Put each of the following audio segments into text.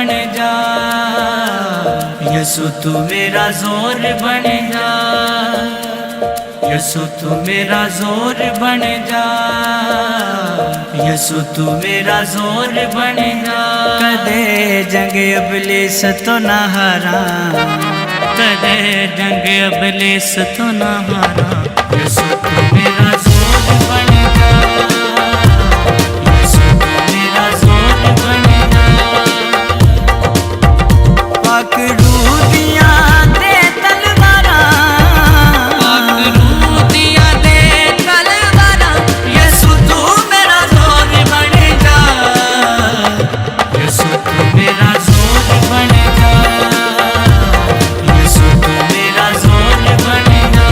बन जा, यसु तू मेरा जोर बन जा, यसु तू मेरा जोर बन जा, यसु तू मेरा जोर बन जा। कदे जंग इब्लीस तो ना हारा, कदे जंग इब्लीस तो ना हारा, यसु तू मेरा जोर बन जा, यसु तू मेरा जोर बन जा। पकड़ू दिया दे तलवारा, पकड़ू दिया दे तलवारा, यसु तू मेरा जोर बन जा, यसु तू मेरा जोर बन जा, यसु तू मेरा जोर बन जा।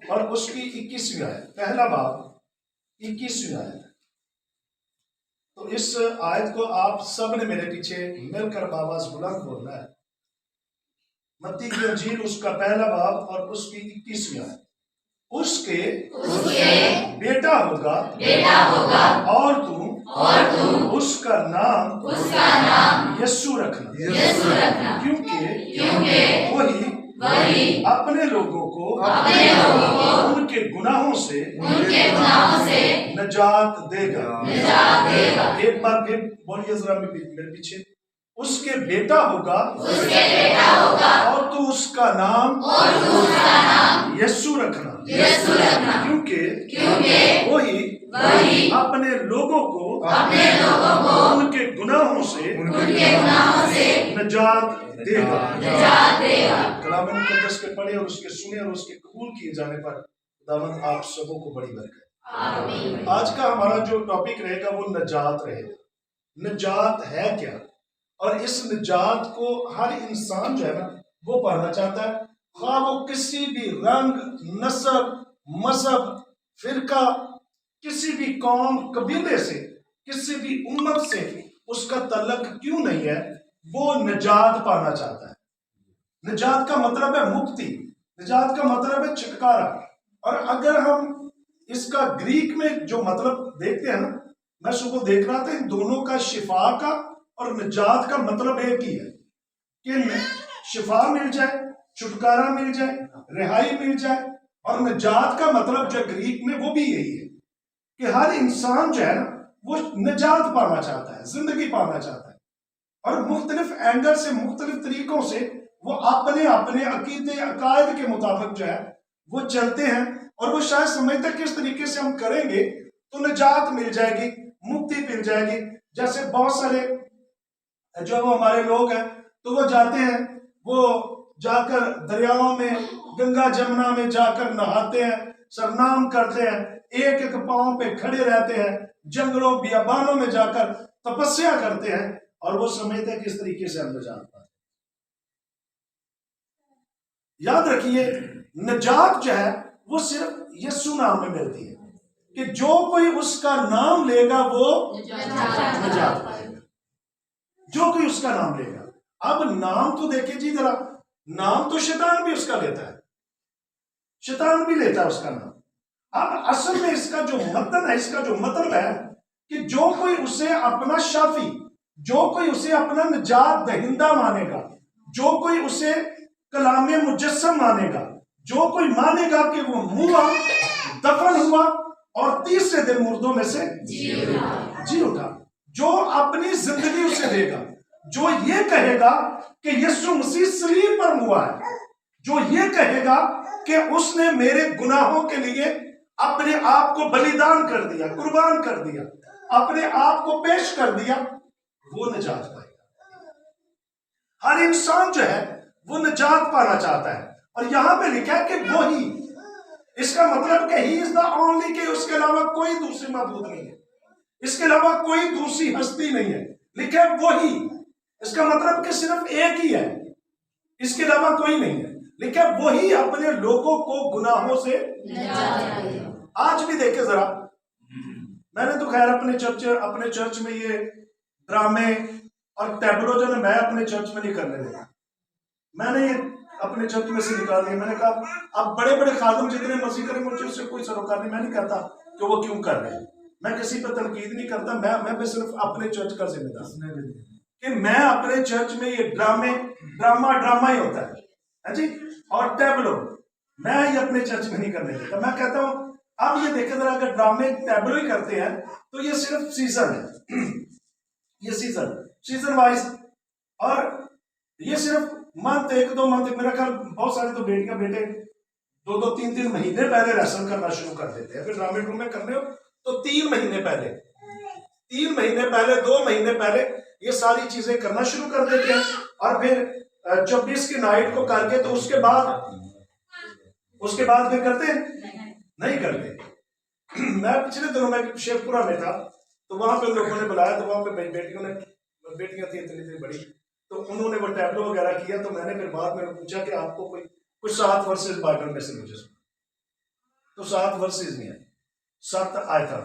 और उसकी 21वीं आयत, पहला बाब 21वीं आयत। तो इस आयत को आप सब ने मेरे पीछे मिलकर आवाज बुलंद बोलना है। मत्ती की इंजील उसका पहला बाब और उसकी 21वीं आयत। उसके बेटा होगा और तुम उसका नाम यीशु रखना, क्योंकि वही अपने लोगों को उनके गुनाहों से नजात देगा। एक बार फिर बोलिए जरा मेरे पीछे। उसके बेटा होगा और तू उसका नाम यीशु रखना, क्योंकि वही अपने लोगों को उनके गुनाहों से नजात देगा। कलाम मुकद्दस पे पढ़े और उसके सुने और उसके कबूल किए जाने पर खुदावंद आप सबों को बड़ी बरकत। आज का हमारा जो टॉपिक रहेगा वो नजात रहेगा। नजात है क्या, और इस निजात को हर इंसान जो है ना वो पाना चाहता है, हाँ वो किसी भी रंग, नस्ल, मजहब, फिरका, किसी भी कौम, कबीले से, किसी भी उम्मत से उसका तल्लक क्यों नहीं है, वो निजात पाना चाहता है। निजात का मतलब है मुक्ति, निजात का मतलब है छुटकारा। और अगर हम इसका ग्रीक में जो मतलब देखते हैं ना, मैं सुबह देख रहा था इन दोनों का, शिफा का और निजात का मतलब एक ही है कि शिफा मिल जाए, छुटकारा मिल जाए, रिहाई मिल जाए। और निजात का मतलब जो ग्रीक में वो भी यही है कि हर इंसान जो है ना वो निजात पाना चाहता है, जिंदगी पाना चाहता है। और मुख्तलिफ एंगल से, मुख्तलिफ तरीकों से वो अपने अपने अकीदे, अकायद के मुताबिक जो है वो चलते हैं। और वो शायद समझते हैं किस तरीके से हम करेंगे तो निजात मिल जाएगी, मुक्ति मिल जाएगी। जैसे बहुत सारे जो वो हमारे लोग हैं तो वो जाते हैं, वो जाकर दरियाओं में, गंगा जमुना में जाकर नहाते हैं, सरनाम करते हैं, एक एक पांव पे खड़े रहते हैं, जंगलों बियाबानों में जाकर तपस्या करते हैं। और वो समझते हैं किस तरीके से हम निजात पाते। याद रखिए निजात जो है वो सिर्फ यीशु नाम में मिलती है, कि जो कोई उसका नाम लेगा वो निजात पाएगा, जो कोई उसका नाम लेगा। अब नाम तो देखिए जी जरा, नाम तो शैतान भी उसका लेता है, शैतान भी लेता है उसका नाम। अब असल में इसका जो मतलब है, इसका जो मतलब है कि जो कोई उसे अपना शाफी, जो कोई उसे अपना निजात दहिंदा मानेगा, जो कोई उसे कलामे मुजस्सम मानेगा, जो कोई मानेगा कि वो मुआ, दफन हुआ और तीसरे दिन मुर्दों में से जी उठा, जो अपनी जिंदगी उसे देगा, जो ये कहेगा कि यीशु मसीह सलीब पर हुआ है, जो ये कहेगा कि उसने मेरे गुनाहों के लिए अपने आप को बलिदान कर दिया, कुर्बान कर दिया, अपने आप को पेश कर दिया, वो निजात पाएगा। हर इंसान जो है वो निजात पाना चाहता है। और यहां पे लिखा है कि वो ही, इसका मतलब कि ही इज द ओनली, कि उसके अलावा कोई दूसरी मबूद नहीं है, इसके अलावा कोई दूसरी हस्ती नहीं है। लिखा है वो ही, इसका मतलब कि सिर्फ एक ही है, इसके अलावा कोई नहीं है। लिखा है वो ही अपने लोगों को गुनाहों से। आज भी देखे जरा, मैंने तो खैर अपने चर्च में ये ड्रामे और टैबलो जो है मैं अपने चर्च में नहीं करने देता। मैंने ये अपने चर्च में से निकाल दिया। मैंने कहा अब बड़े बड़े खादम जितने मर्जी करें, मुझे उससे कोई सरोकार नहीं। मैं नहीं कहता कि वो क्यों कर रहे हैं, मैं किसी पर तनकीद नहीं करता। मैं सिर्फ अपने चर्च का जिम्मेदार कि मैं अपने चर्च में ये ड्रामा ही होता है जी, और टैबलो मैं ये अपने चर्च में नहीं करने देता। मैं कहता हूं अब ये देखें जरा, अगर ड्रामे टैबलो ही करते हैं तो ये सिर्फ सीजन है ये सीजन वाइज, और ये सिर्फ मंथ 1-2 मंथ, मेरा ख्याल बहुत सारे तो बेटियां बेटे 2-2 3-3 महीने पहले रेसल करना शुरू कर देते हैं। फिर ड्रामे ड्रूमे करने हो तो 3 महीने पहले 2 महीने पहले ये सारी चीजें करना शुरू कर देते हैं, और फिर 24 की नाइट को करके तो उसके बाद फिर करते नहीं करते। मैं पिछले दिनों में शेखपुरा में था, तो वहां पे लोगों ने बुलाया, तो वहां पे बेटियां थी इतनी बड़ी, तो उन्होंने वो टैबलो वगैरह किया। तो मैंने फिर बाद में पूछा कि आपको कुछ 7 वर्सेस बाइबल में से मुझे सुना, तो 7 वर्सेस नहीं है, 7 आयता।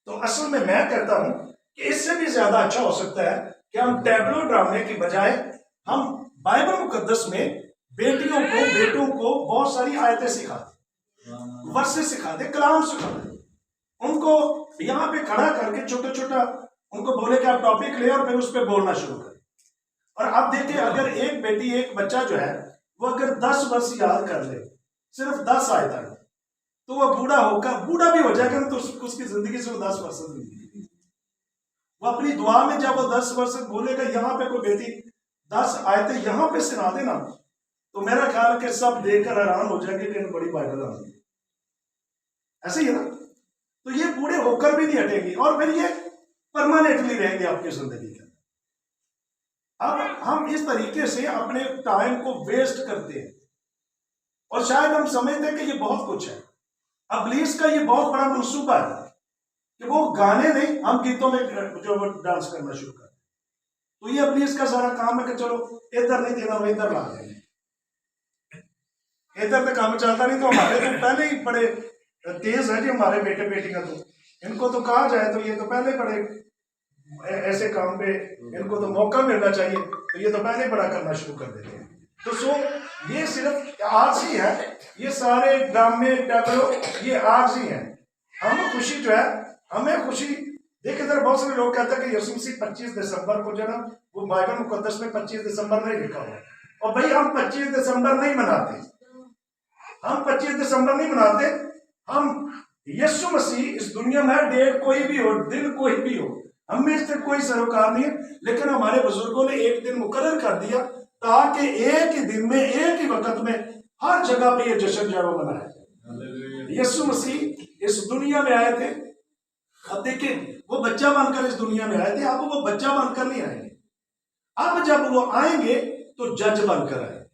तो असल में मैं कहता हूं कि इससे भी ज्यादा अच्छा हो सकता है कि हम टैबलो ड्रामे की बजाय हम बाइबल मुकद्दस में बेटों को बहुत सारी आयतें सिखाते, वर्सेस सिखाते, कलाम सिखाते, उनको यहाँ पे खड़ा करके छोटा उनको बोले कि आप टॉपिक ले और फिर उस पर बोलना शुरू करें। और आप देखिए, अगर एक बच्चा जो है वो अगर 10 वर्ष याद कर ले, सिर्फ 10 आयता, तो वो बूढ़ा भी हो जाएगा, तो उसकी जिंदगी से वो 10 वर्ष जिंदगी, वो अपनी दुआ में जब वो 10 वर्ष बोलेगा, यहाँ पे कोई बेटी 10 आयतें यहाँ पे सुना देना, तो मेरा ख्याल कि सब देखकर हैरान हो जाएंगे कि बड़ी बाइबल आ गई। ऐसे ही है ना, तो ये बूढ़े होकर भी नहीं हटेंगी, और फिर ये परमानेंटली रहेंगे आपकी जिंदगी के। अब हम इस तरीके से अपने टाइम को वेस्ट करते हैं, और शायद हम समझते हैं कि ये बहुत कुछ है। इब्लीस का ये बहुत बड़ा मंसूबा है कि वो गाने नहीं, हम गीतों में जो डांस करना शुरू करें। तो ये इब्लीस का सारा काम है कि चलो इधर नहीं देना, वो इधर ला देंगे, इधर तो काम चलता नहीं। तो हमारे तो पहले ही बड़े तेज है जी हमारे बेटे बेटियां, तो इनको तो कहा जाए तो ये तो पहले बड़े ऐसे काम पे इनको तो मौका मिलना चाहिए, तो ये तो पहले बड़ा करना शुरू कर देते हैं। तो ये सिर्फ आरजी है, ये सारे ड्रामे टैबलो ये आरजी है। हम खुशी जो है, हमें खुशी देखिए, इधर बहुत सारे लोग कहते हैं कि यीशु मसीह 25 दिसंबर को जो ना, वो बाइबल मुकद्दस में 25 दिसंबर नहीं लिखा हुआ, और भाई हम 25 दिसंबर नहीं मनाते, हम 25 दिसंबर नहीं मनाते। हम यीशु मसीह इस दुनिया में डेट कोई भी हो, दिन कोई भी हो, हमें इससे कोई सरोकार नहीं है, लेकिन हमारे बुजुर्गों ने एक दिन मुकर्रर कर दिया ताकि एक ही दिन में, एक ही वक्त में हर जगह पे ये जश्न जो है वो मनाया। यीशु मसीह इस दुनिया में आए थे, अब देखिए वो बच्चा बनकर इस दुनिया में आए थे, अब वो बच्चा बनकर नहीं आएंगे। अब जब वो आएंगे तो जज बनकर आएंगे,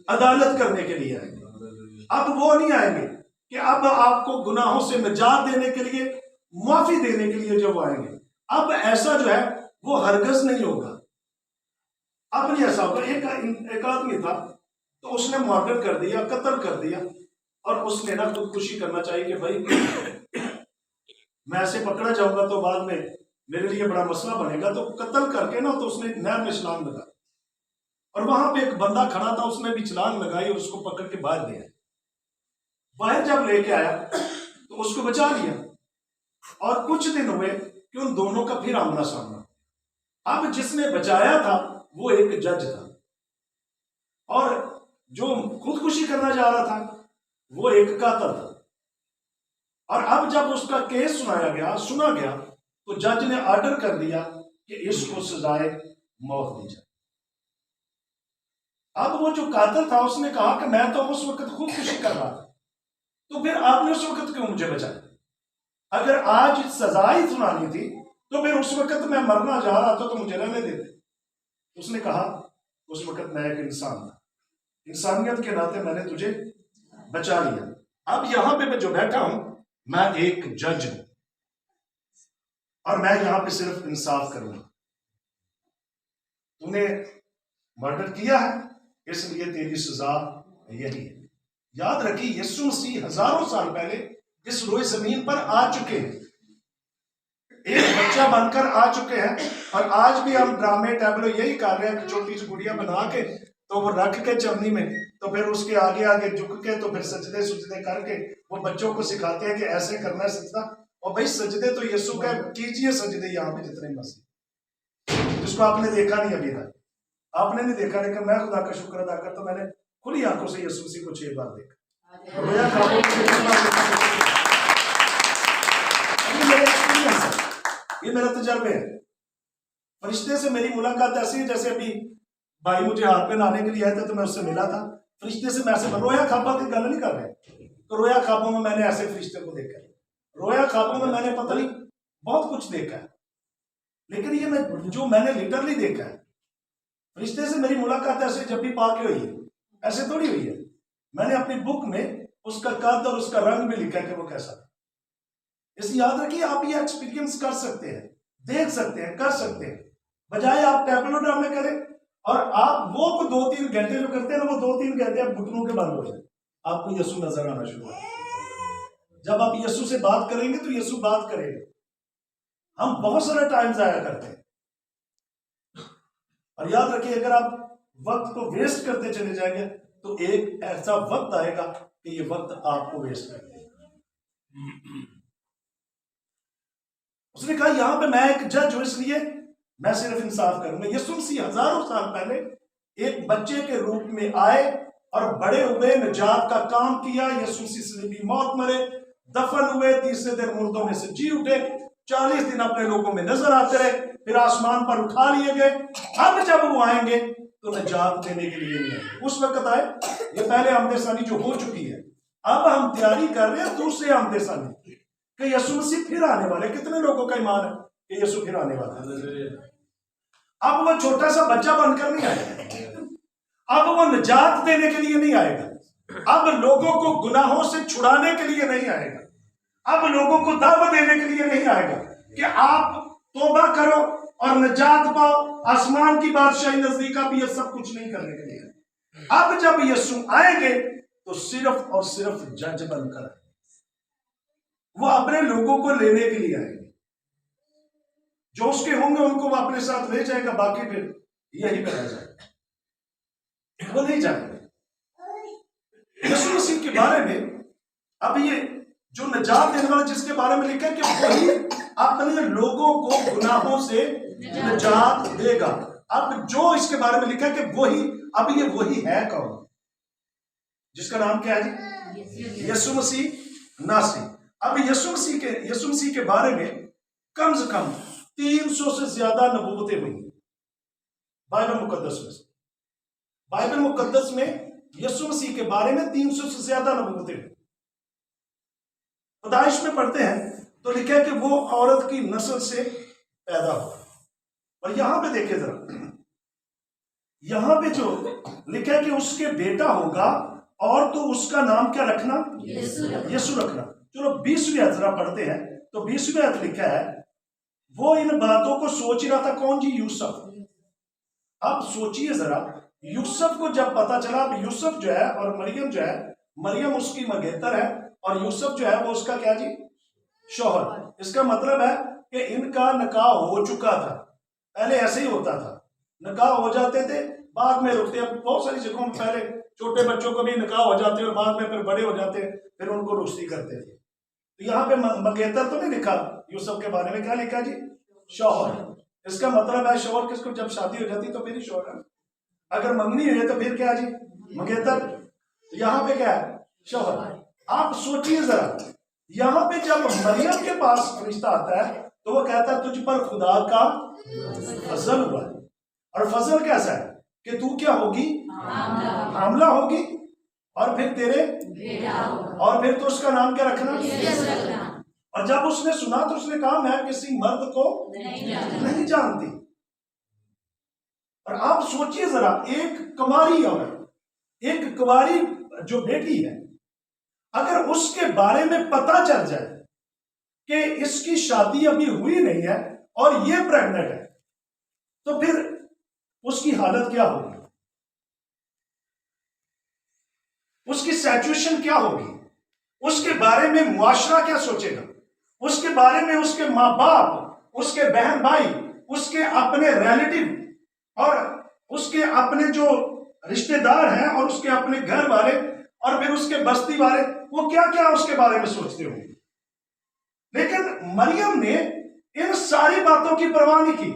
अदालत करने के लिए आएंगे। अब वो नहीं आएंगे कि अब आपको गुनाहों से निजात देने के लिए, माफी देने के लिए जब आएंगे, अब ऐसा जो है वो हरगज नहीं होगा। अब नहीं ऐसा होगा। एक आदमी था, तो उसने मर्डर कर दिया, कत्ल कर दिया, और उसने ना खुदकुशी करना चाहिए कि भाई मैं ऐसे पकड़ा जाऊंगा तो बाद में मेरे लिए बड़ा मसला बनेगा, तो कत्ल करके ना, तो उसने नहर में छलांग लगा, और वहां पे एक बंदा खड़ा था, उसने भी छलांग लगाई और उसको पकड़ के बाहर दिया। बाहर जब लेके आया तो उसको बचा लिया, और कुछ दिन हुए कि उन दोनों का फिर आमना सामना। अब जिसने बचाया था वो एक जज था, और जो खुदकुशी करना जा रहा था वो एक कातिल था। और अब जब उसका केस सुना गया तो जज ने ऑर्डर कर दिया कि इसको सजाए मौत दी जाए। अब वो जो कातिल था उसने कहा कि मैं तो उस वक्त खुदकुशी कर रहा था, तो फिर आपने उस वक्त क्यों मुझे बचाया? अगर आज सजा ही सुनानी थी तो फिर उस वक्त मैं मरना जा रहा था तो मुझे रहने देते। उसने कहा उस वक्त मैं एक इंसान था, इंसानियत के नाते मैंने तुझे बचा लिया। अब यहां पे मैं जो बैठा हूं, मैं एक जज हूं, और मैं यहां पे सिर्फ इंसाफ करूंगा। तूने मर्डर किया है, इसलिए तेरी सजा यही है। याद रखिए, यीशु मसीह हजारों साल पहले इस रोई जमीन पर आ चुके हैं, एक बच्चा बनकर आ चुके हैं। और आज भी हम ड्रामे टैबलो यही कर रहे हैं कि छोटी सी गुड़िया बना के तो वो रख के चरनी में, तो फिर उसके आगे आगे झुक के तो फिर सजदे सुजदे करके वो बच्चों को सिखाते हैं कि ऐसे करना है सजदा। और भाई सजदे तो यीशु का कीजिए सजदे यहाँ पे जितने मसीह, जिसको आपने देखा नहीं अभी तक, आपने नहीं देखा, लेकिन मैं खुदा का शुक्र अदा करता हूं, मैंने खुली आंखों से यीशु मसीह को 6 बार देखा, रोया खाबों को 6 बार देखा। ये मेरा तजर्बे है। फरिश्ते से मेरी मुलाकात ऐसी है जैसे अभी भाई मुझे हाथ पे नहाने के लिए आए थे तो मैं उससे मिला था, फरिश्ते से मैं ऐसे रोया खाबा की गल नहीं कर रहे, तो रोया खाबों में मैंने ऐसे फरिश्ते को देखा है, रोया खाबों में मैंने पता नहीं बहुत कुछ देखा है, लेकिन ये मैं जो मैंने लिटरली देखा है, फरिश्ते से मेरी मुलाकात ऐसे जब भी पाके हुई है, ऐसे थोड़ी हुई है। मैंने अपनी बुक में उसका कद और उसका रंग भी लिखा है कि वो कैसा था। इसे याद रखिए, आप ये एक्सपीरियंस कर सकते हैं, देख सकते हैं, कर सकते हैं, बजाय आप टैबलो ड्रामे करें और आप वो 2-3 घंटे जो करते हैं ना, वो 2-3 घंटे आप घुटनों के बंद हो जाए, आपको यीशु नजर आना शुरू हो। जब आप यीशु से बात करेंगे तो यीशु बात करेगा। हम बहुत सारा टाइम जाया करते हैं, और याद रखिए अगर आप वक्त को वेस्ट करते चले जाएंगे तो एक ऐसा वक्त आएगा कि ये वक्त आपको वेस्ट कर देगा। उसने कहा यहां पे मैं एक जज हूं, इसलिए मैं सिर्फ इंसाफ करूंगा। यीशु मसीह हजारों साल पहले एक बच्चे के रूप में आए और बड़े हुए, निजात का काम किया। यीशु मसीह सलीबी मौत मरे, दफन हुए, तीसरे दिन मुर्दों में से जी उठे, 40 दिन अपने लोगों में नजर आते रहे, फिर आसमान पर उठा लिए गए। अब जब वो आएंगे तो निजात देने के लिए नहीं आएंगे, उस वक्त आए। ये पहले आमदेसानी जो हो चुकी है, अब हम तैयारी कर रहे हैं दूसरे आमदेसानी कि यीशु मसीह फिर आने वाले। कितने लोगों का ईमान है कि यीशु फिर आने वाला है? अब वो छोटा सा बच्चा बनकर नहीं आएगा, अब वो निजात देने के लिए नहीं आएगा, अब लोगों को गुनाहों से छुड़ाने के लिए नहीं आएगा, अब लोगों को दावत देने के लिए नहीं आएगा कि आप तौबा करो और निजात पाओ, आसमान की बादशाही नजदीक। अब ये सब कुछ नहीं करने के लिए। अब जब यीशु आएंगे तो सिर्फ और सिर्फ जज बनकर आएंगे, वो अपने लोगों को लेने के लिए आएंगे। जो उसके होंगे उनको वो अपने साथ ले जाएगा, बाकी फिर यही करा जाएगा, वो नहीं जाएंगे। यीशु मसीह के बारे में अब ये जो निजात देने वाला जिसके बारे में लिखा है कि वही अपने लोगों को गुनाहों से निजात देगा। अब जो इसके बारे में लिखा है कि वही, अब ये वही है कौन? जिसका नाम क्या है जी? यीशु मसीह नासरी। अब यीशु मसीह के बारे में कम से कम 300 से ज्यादा नबूवतें हुई बाइबल मुकद्दस में। बाइबल मुकद्दस में यीशु मसीह के बारे में 300 से ज्यादा नबूवतें हुई। पैदाइश में पढ़ते हैं तो लिखा है कि वो औरत की नस्ल से पैदा हुआ। और यहां पे देखे जरा, यहां पे जो लिखा है कि उसके बेटा होगा और तो उसका नाम क्या रखना? यीशु रखना। चलो 20वीं आयत जरा पढ़ते हैं। तो 20वीं आयत लिखा है, वो इन बातों को सोच रहा था। कौन जी? यूसुफ। अब सोचिए जरा, यूसुफ को जब पता चला, अब यूसुफ जो है और मरियम जो है, मरियम उसकी मंगेतर है और यूसुफ जो है वो उसका क्या जी? शौहर। इसका मतलब है कि इनका निकाह हो चुका था। पहले ऐसे ही होता था, निकाह हो जाते थे, बाद में रुकते। अब बहुत सारी जगहों में पहले छोटे बच्चों को भी निकाह हो जाते और बाद में फिर बड़े हो जाते, फिर उनको रुश्ती करते थे। तो यहाँ पे मंगेतर तो नहीं लिखा यूसुफ के बारे में, क्या लिखा जी? शौहर। इसका मतलब है शौहर किसको, जब शादी हो जाती तो फिर ही शौहर है। अगर मंगनी हुई है तो फिर क्या जी? मंगेतर। यहाँ पे क्या है? शौहर। आप सोचिए जरा, यहां पे जब मरियम के पास फरिश्ता आता है तो वो कहता है तुझ पर खुदा का फजल हुआ है। और फजल कैसा है कि तू क्या होगी? हामला होगी, और फिर तेरे और फिर तो उसका नाम क्या रखना? और जब उसने सुना तो उसने कहा मैं किसी मर्द को नहीं जानती। और आप सोचिए जरा, एक कुंवारी औरत, एक कुंवारी जो बेटी है, अगर उसके बारे में पता चल जाए कि इसकी शादी अभी हुई नहीं है और ये प्रेग्नेंट है, तो फिर उसकी हालत क्या होगी? उसकी सिचुएशन क्या होगी? उसके बारे में मुआशरा क्या सोचेगा, उसके बारे में उसके माँ बाप, उसके बहन भाई, उसके अपने रिलेटिव और उसके अपने जो रिश्तेदार हैं और उसके अपने घर वाले और फिर उसके बस्ती वाले, वो क्या क्या उसके बारे में सोचते होंगे। लेकिन मरियम ने इन सारी बातों की परवाह नहीं की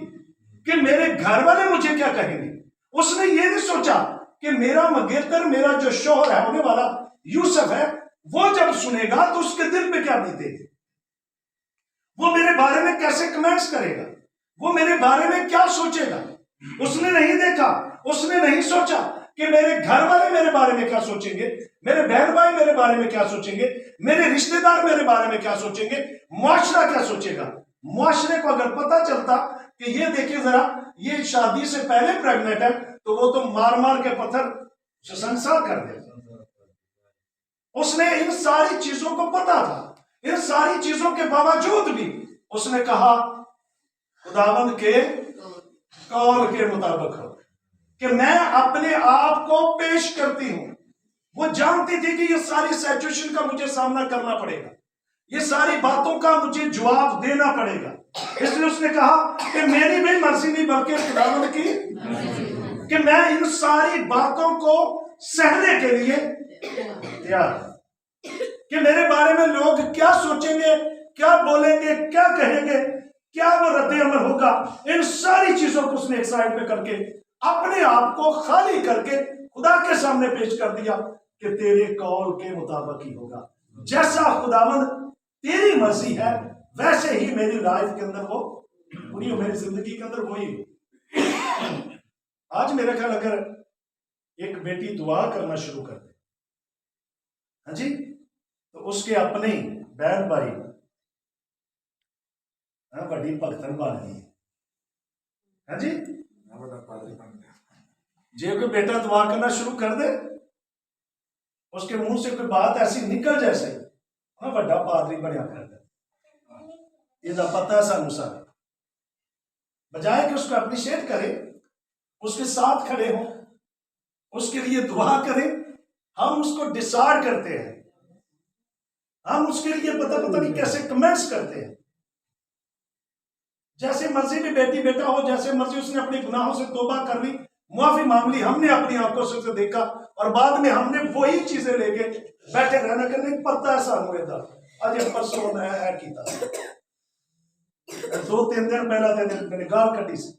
कि मेरे घर वाले मुझे क्या कहेंगे। उसने ये नहीं सोचा कि मेरा मगेतर, मेरा जो शौहर है, होने वाला यूसुफ है, वो जब सुनेगा तो उसके दिल पे क्या बीतेगी, वो मेरे बारे में कैसे कमेंट्स करेगा, वो मेरे बारे में क्या सोचेगा। उसने नहीं देखा, उसने नहीं सोचा कि मेरे घर वाले मेरे बारे में क्या सोचेंगे, मेरे बहन भाई मेरे बारे में क्या सोचेंगे, मेरे रिश्तेदार मेरे बारे में क्या सोचेंगे, मुआशरा क्या सोचेगा। मुआशरे को अगर पता चलता कि ये देखिए जरा, ये शादी से पहले प्रेग्नेंट है, तो वो तो मार मार के पत्थर संसार कर दे। उसने इन सारी चीजों को पता था, इन सारी चीजों के बावजूद भी उसने कहा खुदावंद के कौल के मुताबिक हो, कि मैं अपने आप को पेश करती हूं। वो जानती थी कि ये सारी सिचुएशन का मुझे सामना करना पड़ेगा, ये सारी बातों का मुझे जवाब देना पड़ेगा। इसलिए उसने कहा कि मेरी भी मर्जी नहीं बल्कि खुदावंद की, कि मैं इन सारी बातों को सहने के लिए तैयार, कि मेरे बारे में लोग क्या सोचेंगे, क्या बोलेंगे, क्या कहेंगे, क्या वो रद्द अमल होगा। इन सारी चीजों को उसने एक साइड पे करके अपने आप को खाली करके खुदा के सामने पेश कर दिया कि तेरे कौल के मुताबिक ही होगा, जैसा खुदावंद तेरी मर्जी है वैसे ही मेरी लाइफ के अंदर वो पूरी हो, मेरी जिंदगी के अंदर वही। आज मेरा ख्याल अगर एक बेटी दुआ करना शुरू कर दे, हाँ जी, तो उसके अपने बहन भाई बड़ी भगतन बन गई, हाँ जी। जे कोई बेटा दुआ करना शुरू कर दे, उसके मुंह से कोई बात ऐसी निकल जैसे बड़ा पादरी बनया कर दे, इसका पता सानू सारे, बजाय कि उसको अप्रिशिएट करे, उसके साथ खड़े हों, उसके लिए दुआ करें, हम उसको डिसाइड करते हैं, हम उसके लिए पता नहीं कैसे कमेंट्स करते हैं। जैसे मर्जी भी बेटी बेटा हो, जैसे मर्जी उसने अपने गुनाहों से तौबा कर ली, मुआफी मांग ली, हमने अपनी आंखों से उसे देखा और बाद में हमने वही चीजें लेके बैठे रहना कि नहीं पता है सानू इदा अज परसों मैं किया 2-3 दिन पहला मैंने गाल कटी सी,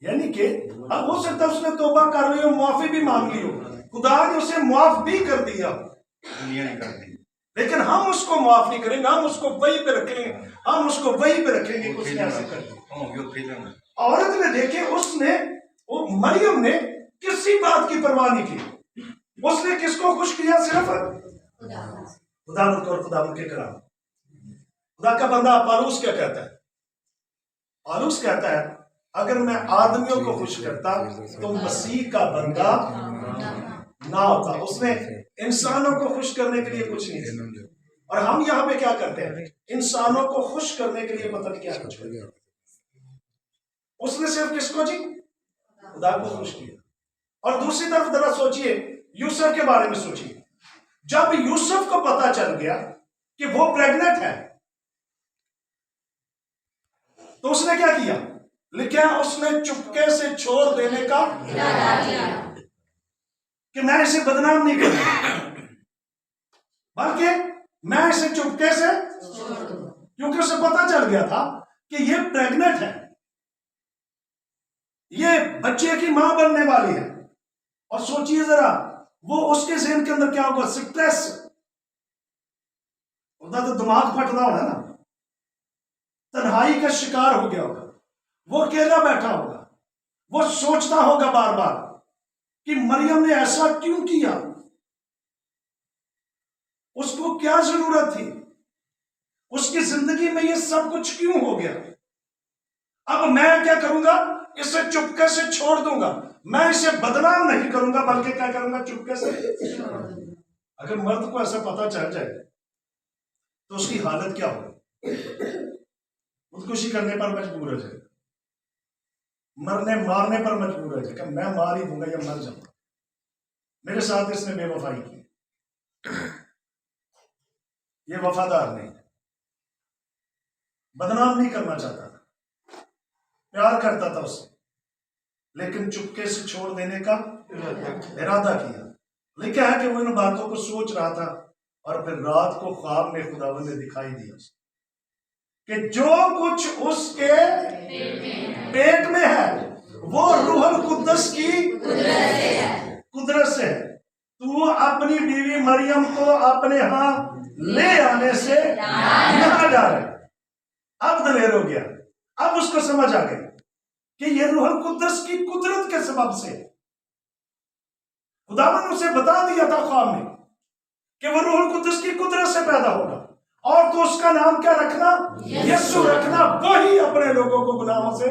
यानी कि अब हो सकता है उसने तौबा कर ली हो, मुआफी भी मांग ली हो, खुदा ने उसे मुआफ भी कर दिया, दुनिया ने कर दी, लेकिन हम उसको माफ नहीं करेंगे, हम उसको वहीं पे रखेंगे, हम उसको वहीं पे रखेंगे। उसने ऐसे कर दिया। औरत ने देखे, उसने वो मरियम ने किसी बात की परवाह नहीं की, उसने किसको खुश किया, सिर्फ खुदावंद को और खुदावंद के कलाम। खुदा का बंदा पालूस क्या कहता है, पालूस कहता है अगर मैं आदमियों को खुश करता तो मसीह का बंदा ना होता। उसने इंसानों को खुश करने के लिए कुछ नहीं किया, और हम यहाँ पे क्या करते हैं, इंसानों को खुश करने के लिए पता नहीं क्या कुछ करते हैं। उसने सिर्फ किसको जी, खुदा को खुश किया। और दूसरी तरफ जरा सोचिए, यूसुफ के बारे में सोचिए, जब यूसुफ को पता चल गया कि वो प्रेग्नेंट है, तो उसने क्या किया, लिखा उसने चुपके से छोड़ देने का कि मैं इसे बदनाम नहीं करूंगा, बल्कि मैं इसे चुपके से, क्योंकि उसे पता चल गया था कि ये प्रेग्नेंट है, ये बच्चे की मां बनने वाली है। और सोचिए जरा, वो उसके जहन के अंदर क्या होगा, स्ट्रेस, उधर तो दिमाग फटना होगा ना, तन्हाई का शिकार हो गया होगा, वो अकेला बैठा होगा, वो सोचता होगा बार बार कि मरियम ने ऐसा क्यों किया, उसको क्या जरूरत थी, उसकी जिंदगी में ये सब कुछ क्यों हो गया। अब मैं क्या करूंगा, इसे चुपके से छोड़ दूंगा, मैं इसे बदनाम नहीं करूंगा, बल्कि क्या करूंगा, चुपके से। अगर मर्द को ऐसा पता चल जाए तो उसकी हालत क्या होगी, खुदकुशी करने पर मजबूर हो जाएगा, मरने मारने पर मजबूर हो जाएगा, मैं मार ही दूंगा या मर जाऊंगा, मेरे साथ इसने बेवफाई की। ये वफादार नहीं है, बदनाम नहीं करना चाहता था, प्यार करता था उससे, लेकिन चुपके से छोड़ देने का इरादा किया। लिखा है कि वो इन बातों को सोच रहा था और फिर रात को ख्वाब में खुदावंद ने दिखाई दिया कि जो कुछ उसके पेट में है वो रूहुल कुद्दस की कुदरत से है। तू अपनी बीवी मरियम को अपने यहां ले आने से ना डरे। अब दलेर हो गया, अब उसको समझ आ गई कि ये रूहुल कुद्दस की कुदरत के सबब से। खुदावंद उसे बता दिया था ख्वाब में कि वो रूहुल कुद्दस की कुदरत से पैदा होगा और तो उसका नाम क्या रखना, यीशु रखना, वही अपने लोगों को गुनाहों से।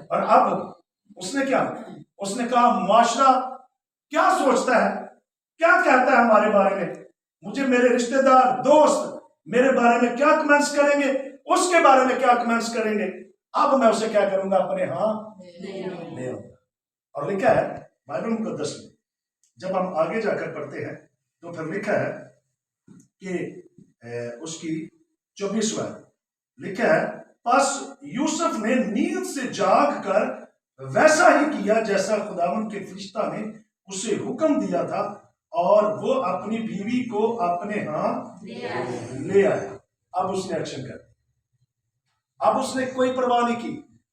और अब उसने क्या, उसने कहा मुआशरा क्या सोचता है, क्या कहता है हमारे बारे में, मुझे मेरे रिश्तेदार दोस्त मेरे बारे में क्या कमेंट्स करेंगे, उसके बारे में क्या कमेंट्स करेंगे। अब मैं उसे क्या करूंगा, अपने यहां ले आऊंगा। और लिखा है बाइबल मुकद्दस में, जब हम आगे जाकर पढ़ते हैं तो फिर लिखा है कि उसकी 24वां लिखा है, बस यूसुफ ने नींद से जाग कर वैसा ही किया जैसा खुदावंद के फरिश्ता ने उसे हुक्म दिया था, और वो अपनी बीवी को अपने यहां ले आया। अब उसने एक्शन कर, अब उसने कोई परवाह नहीं की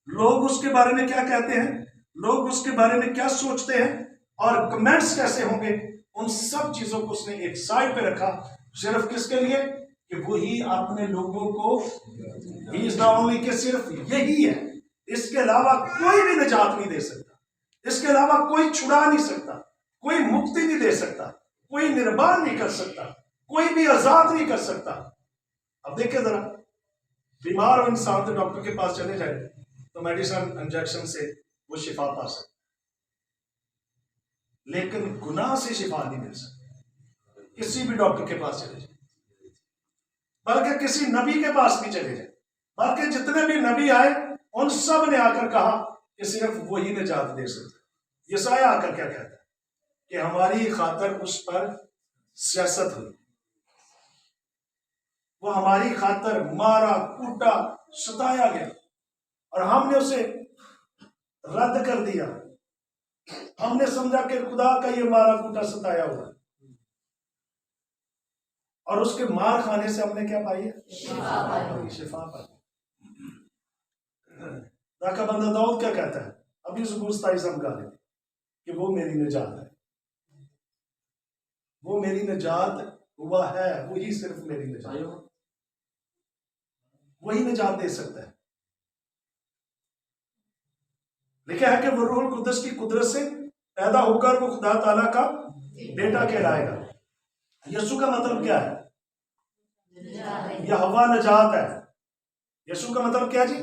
लोग उसके बारे में क्या कहते हैं, लोग उसके बारे में क्या सोचते हैं और कमेंट्स कैसे होंगे। उन सब चीजों को उसने एक साइड पे रखा, सिर्फ किसके लिए कि वही अपने लोगों को, ही इज नॉट ओनली, कि सिर्फ यही है, इसके अलावा कोई भी निजात नहीं दे सकता, इसके अलावा कोई छुड़ा नहीं सकता, कोई मुक्ति नहीं दे सकता, कोई निर्बाण नहीं कर सकता, कोई भी आजाद नहीं कर सकता। अब देखिए जरा, बीमार हो इंसान तो डॉक्टर के पास चले जाए तो मेडिसिन इंजेक्शन से वो शिफा पा सकता, लेकिन गुनाह से शिफा नहीं मिल सकती। किसी भी डॉक्टर के पास चले जाए, बल्कि किसी नबी के पास भी चले जाए, बल्कि जितने भी नबी आए उन सब ने आकर कहा कि सिर्फ वही निजात दे सकते। यसाया आकर क्या कहता है कि हमारी खातर उस पर सियासत हुई, वो हमारी खातर मारा कूटा सताया गया और हमने उसे रद्द कर दिया। हमने समझा कि खुदा का ये मारा कूटा सताया हुआ, और उसके मार खाने से हमने क्या पाई है, शिफा पाई। का बंदा दाऊद क्या कहता है, अभी ज़बूर 27 हम गा लें कि वो मेरी निजात है, वो मेरी निजात हुआ है, वही सिर्फ मेरी निजात, वही निजात दे सकता है। लिखा है कि वो रूहुल कुद्दस की कुदरत से पैदा होकर वो खुदा ताला का बेटा कहलाएगा। यीशु का मतलब क्या है, यहोवा नजात है। यीशु का मतलब क्या जी,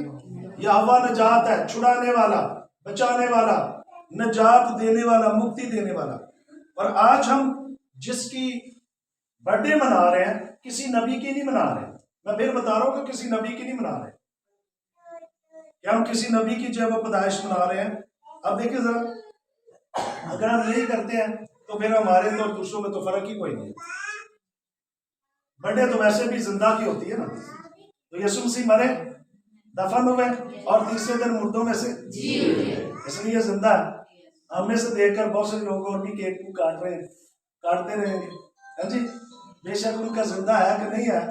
यहोवा नजात है, छुड़ाने वाला, बचाने वाला, नजात देने वाला, मुक्ति देने वाला। और आज हम जिसकी बर्थडे मना रहे हैं, किसी नबी की नहीं मना रहे। मैं फिर बता रहा हूं कि किसी नबी की नहीं मना रहे। क्या हम किसी नबी की जो है पैदाइश मना रहे हैं? अब देखिए जरा, अगर हम यही करते हैं तो फिर हमारे तो और दूसरों में तो फर्क ही कोई नहीं। बर्थडे तो वैसे भी जिंदा की होती है ना। तो यीशु मसीह मरे, दफन हुए और तीसरे दिन मुर्दों में से जी उठे, इसलिए जिंदा है। हमें से देखकर बहुत से लोग और भी केक को काट रहे हैं, काटते रहेंगे, है जी। बेशक उनका जिंदा है कि नहीं है,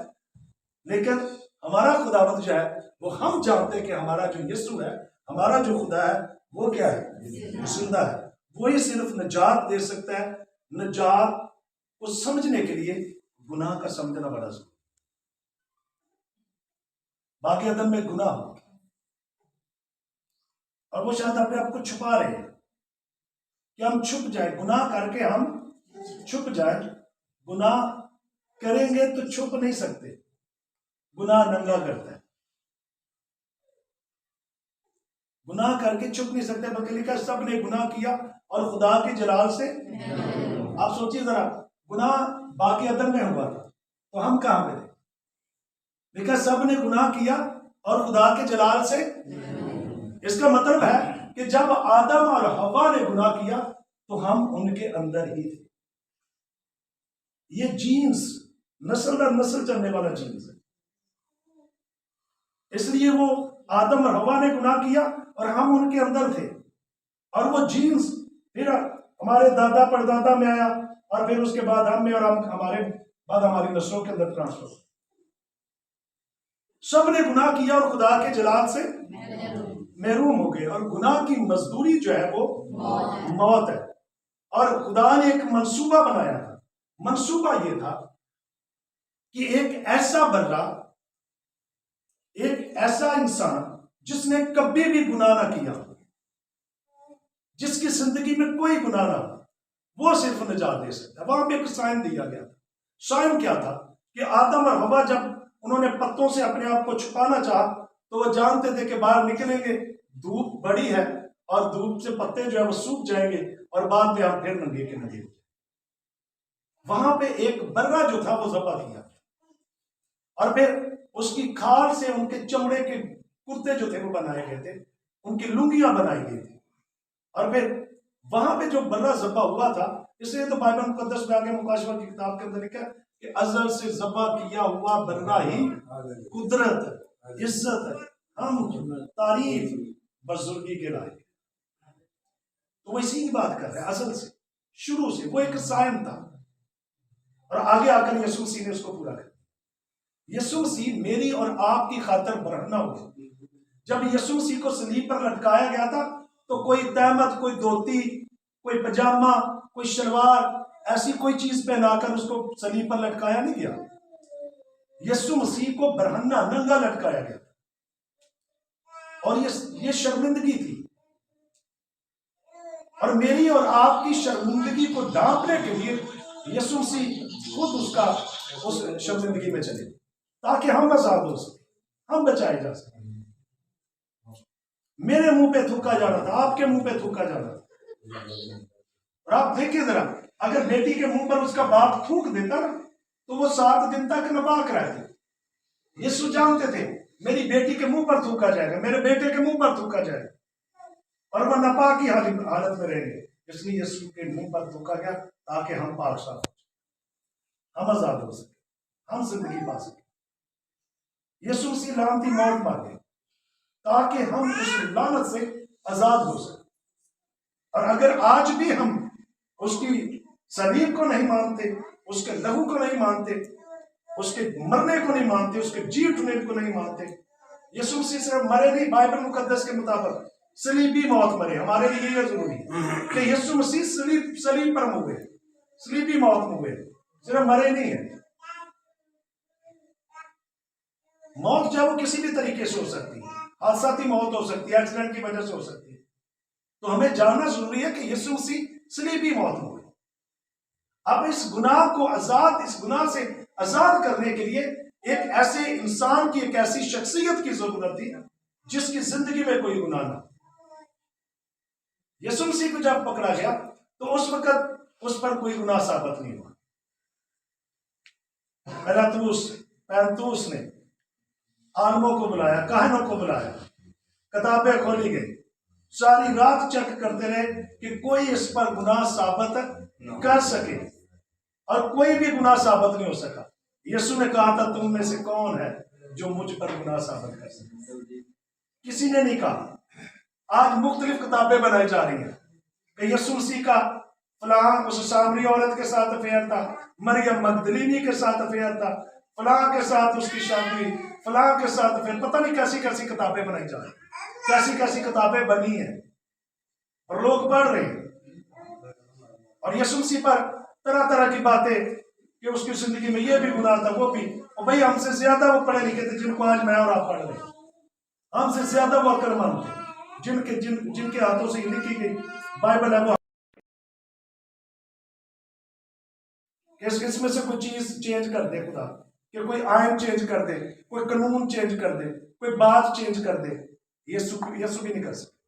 लेकिन हमारा खुदावंद जो है वो हम जानते हैं कि हमारा जो यीशु है, हमारा जो खुदा है वो क्या है, जिंदा है। वही सिर्फ निजात दे सकता है। निजात को समझने के लिए गुनाह का समझना बड़ा जरूरी। बाकी अदम में गुनाह हो और वो शायद अपने आप को छुपा रहे हैं कि हम छुप जाए, गुनाह करके हम छुप जाए। गुनाह करेंगे तो छुप नहीं सकते, गुनाह नंगा करता है। गुनाह करके छुप नहीं सकते, बल्कि लिखा सब ने गुनाह किया और खुदा के जलाल से। आप सोचिए जरा, गुनाह बाकी अदम में हुआ था तो हम कहां पे थे? लिखा सब ने गुनाह किया और खुदा के जलाल से। इसका मतलब है कि जब आदम और हवा ने गुनाह किया तो हम उनके अंदर ही थे। ये जीन्स नस्ल दर नस्ल चलने वाला जीन्स है। इसलिए वो आदम और हवा ने गुनाह किया और हम उनके अंदर थे, और वो जीन्स फिर हमारे दादा परदादा में आया, और फिर उसके बाद हम में, और हम हमारे बाद हमारी नस्लों के अंदर ट्रांसफर। सब ने गुनाह किया और खुदा के जलाल से महरूम हो गए, और गुनाह की मजदूरी जो है वो मौत है। और खुदा ने एक मंसूबा बनाया था। मंसूबा ये था कि एक ऐसा बंदा, एक ऐसा इंसान जिसने कभी भी गुनाह ना किया, जिसकी जिंदगी में कोई गुनाह ना हो, वो सिर्फ निजात दे सकता है। वहां पे एक साइन दिया गया था। साइन क्या था कि आदम और हवा जब उन्होंने पत्तों से अपने आप को छुपाना चाहा, तो वो जानते थे कि बाहर निकलेंगे, धूप बड़ी है और धूप से पत्ते जो है वो सूख जाएंगे, और बाद में हम फिर नंगे के नंगे। वहां पे एक बर्रा जो था वो ज़बह किया, और फिर उसकी खाल से उनके चमड़े के कुर्ते जो थे वो बनाए गए थे, उनकी लुंगियां बनाई गई थी। और फिर वहां पे जो बर्रा ज़बह हुआ था, इसलिए तो बाइबल मुकद्दस में आगे मुकाशवा की किताब के अंदर लिखा कि अज़ल से ज़बह किया हुआ बर्रा ही कुदरत, इज्जत, हम तारीफ, बुजुर्गी के लायक। तो वो इसी की बात कर रहे हैं, असल से, शुरू से वो एक साइन था, और आगे आकर यीशु मसीह ने उसको पूरा किया। यीशु मसीह मेरी और आपकी खातिर बरहना हुआ। जब यीशु मसीह को सलीब पर लटकाया गया था, तो कोई तहमत, कोई धोती, कोई पजामा, कोई शलवार, ऐसी कोई चीज पहनाकर उसको सलीब पर लटकाया नहीं गया। यीशु मसीह को बरहन्ना, नंगा लटकाया गया, और ये शर्मिंदगी थी। और मेरी और आपकी शर्मिंदगी को ढांपने के लिए यीशु मसीह खुद उस शर्मिंदगी में चले, ताकि हम आजाद हो सके, हम बचाए जा सके। मेरे मुंह पे थूका जाना था, आपके मुंह पे थूका जाना था। और आप देखिए जरा, अगर बेटी के मुंह पर उसका बाप थूक देता ना, तो वो 7 दिन तक नापाक रहते। यीशु जानते थे मेरी बेटी के मुंह पर थूका जाएगा, मेरे बेटे के मुंह पर थूका जाएगा, और वह नापाक की हालत में रहेंगे। इसलिए यीशु के मुंह पर थूका गया, ताकि हम पाक साफ हो सके, हम आजाद हो सके, हम जिंदगी पा सके। यीशु मसीह लानती मौत मांगे, ताकि हम उस लानत से आजाद हो सके। और अगर आज भी हम उसकी सलीब को नहीं मानते, उसके लहू को नहीं मानते, उसके मरने को नहीं मानते, उसके जी उठने को नहीं मानते, यीशु मसीह से मरे नहीं, बाइबल मुकद्दस के मुताबिक सलीबी मौत मरे। हमारे लिए यह जरूरी है कि यीशु मसीह सलीब पर हुए, सलीबी मौत में हुए, सिर्फ मरे नहीं है। मौत चाहे वो किसी भी तरीके से हो सकती है, हादसाती मौत हो सकती है, एक्सीडेंट की वजह से हो सकती है। तो हमें जानना जरूरी है कि यीशु मसीह सलीबी मौत में हुए। अब इस गुनाह से आजाद करने के लिए एक ऐसे इंसान की, एक ऐसी शख्सियत की जरूरत थी जिसकी जिंदगी में कोई गुनाह ना। यीशु मसीह को जब पकड़ा गया, तो उस वक्त उस पर कोई गुनाह साबित नहीं हुआ। पैंतूस ने आलमों को बुलाया, काहनों को बुलाया, किताबें खोली गई, सारी रात चेक करते रहे कि कोई इस पर गुनाह साबित कर सके, और कोई भी गुनाह साबित नहीं हो सका। यीशु ने कहा था, तुम में से कौन है जो मुझ पर गुनाह साबित कर सके? किसी ने नहीं कहा। आज मुख्तलिफ किताबें बनाई जा रही हैं कि यीशु मसीह का फलां उस सामरी औरत के साथ अफेयर था, मरियम मगदलीनी के साथ अफेयर था, फलां के साथ उसकी शादी, फलां के साथ अफेयर, पता नहीं कैसी कैसी किताबें बनाई जा रही, कैसी कैसी किताबें बनी हैं, और लोग पढ़ रहे हैं। और यीशु मसीह पर तरह तरह की बातें कि उसकी जिंदगी में ये भी गुनाह था, वो भी। और भाई, हमसे ज्यादा वो पढ़े लिखे थे जिनको आज मैं और आप पढ़ रहे हैं। हमसे ज्यादा वो अक्लमंद थे, जिनके हाथों से लिखी गई बाइबल है वो। इसमें से कोई चीज चेंज कर दे खुदा, कि कोई आयन चेंज कर दे, कोई कानून चेंज कर दे, कोई बात चेंज कर दे, यीशु भी नहीं कर सकते।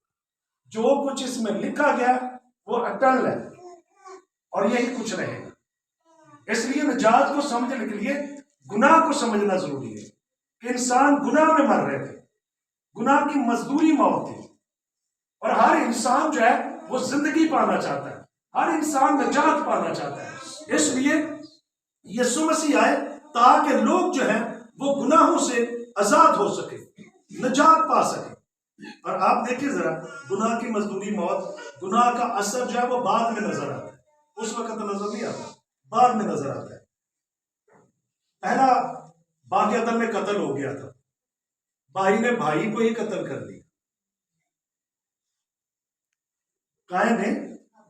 जो कुछ इसमें लिखा गया वो अटल है, और यही कुछ रहेगा। इसलिए निजात को समझने के लिए गुनाह को समझना जरूरी है कि इंसान गुनाह में मर रहे थे, गुनाह की मजदूरी मौत थी, और हर इंसान जो है वो जिंदगी पाना चाहता है, हर इंसान निजात पाना चाहता है। इसलिए यीशु मसीह आए ताकि लोग जो है वो गुनाहों से आजाद हो सके, निजात पा सके। और आप देखिए जरा, गुनाह की मजदूरी मौत, गुनाह का असर जो है वो बाद में नजर आता है, उस वक्त तो नजर नहीं आता, बाद में नजर आता है। पहला बागी अदम में कत्ल हो गया था, भाई ने भाई को ही कत्ल कर दिया, कायन ने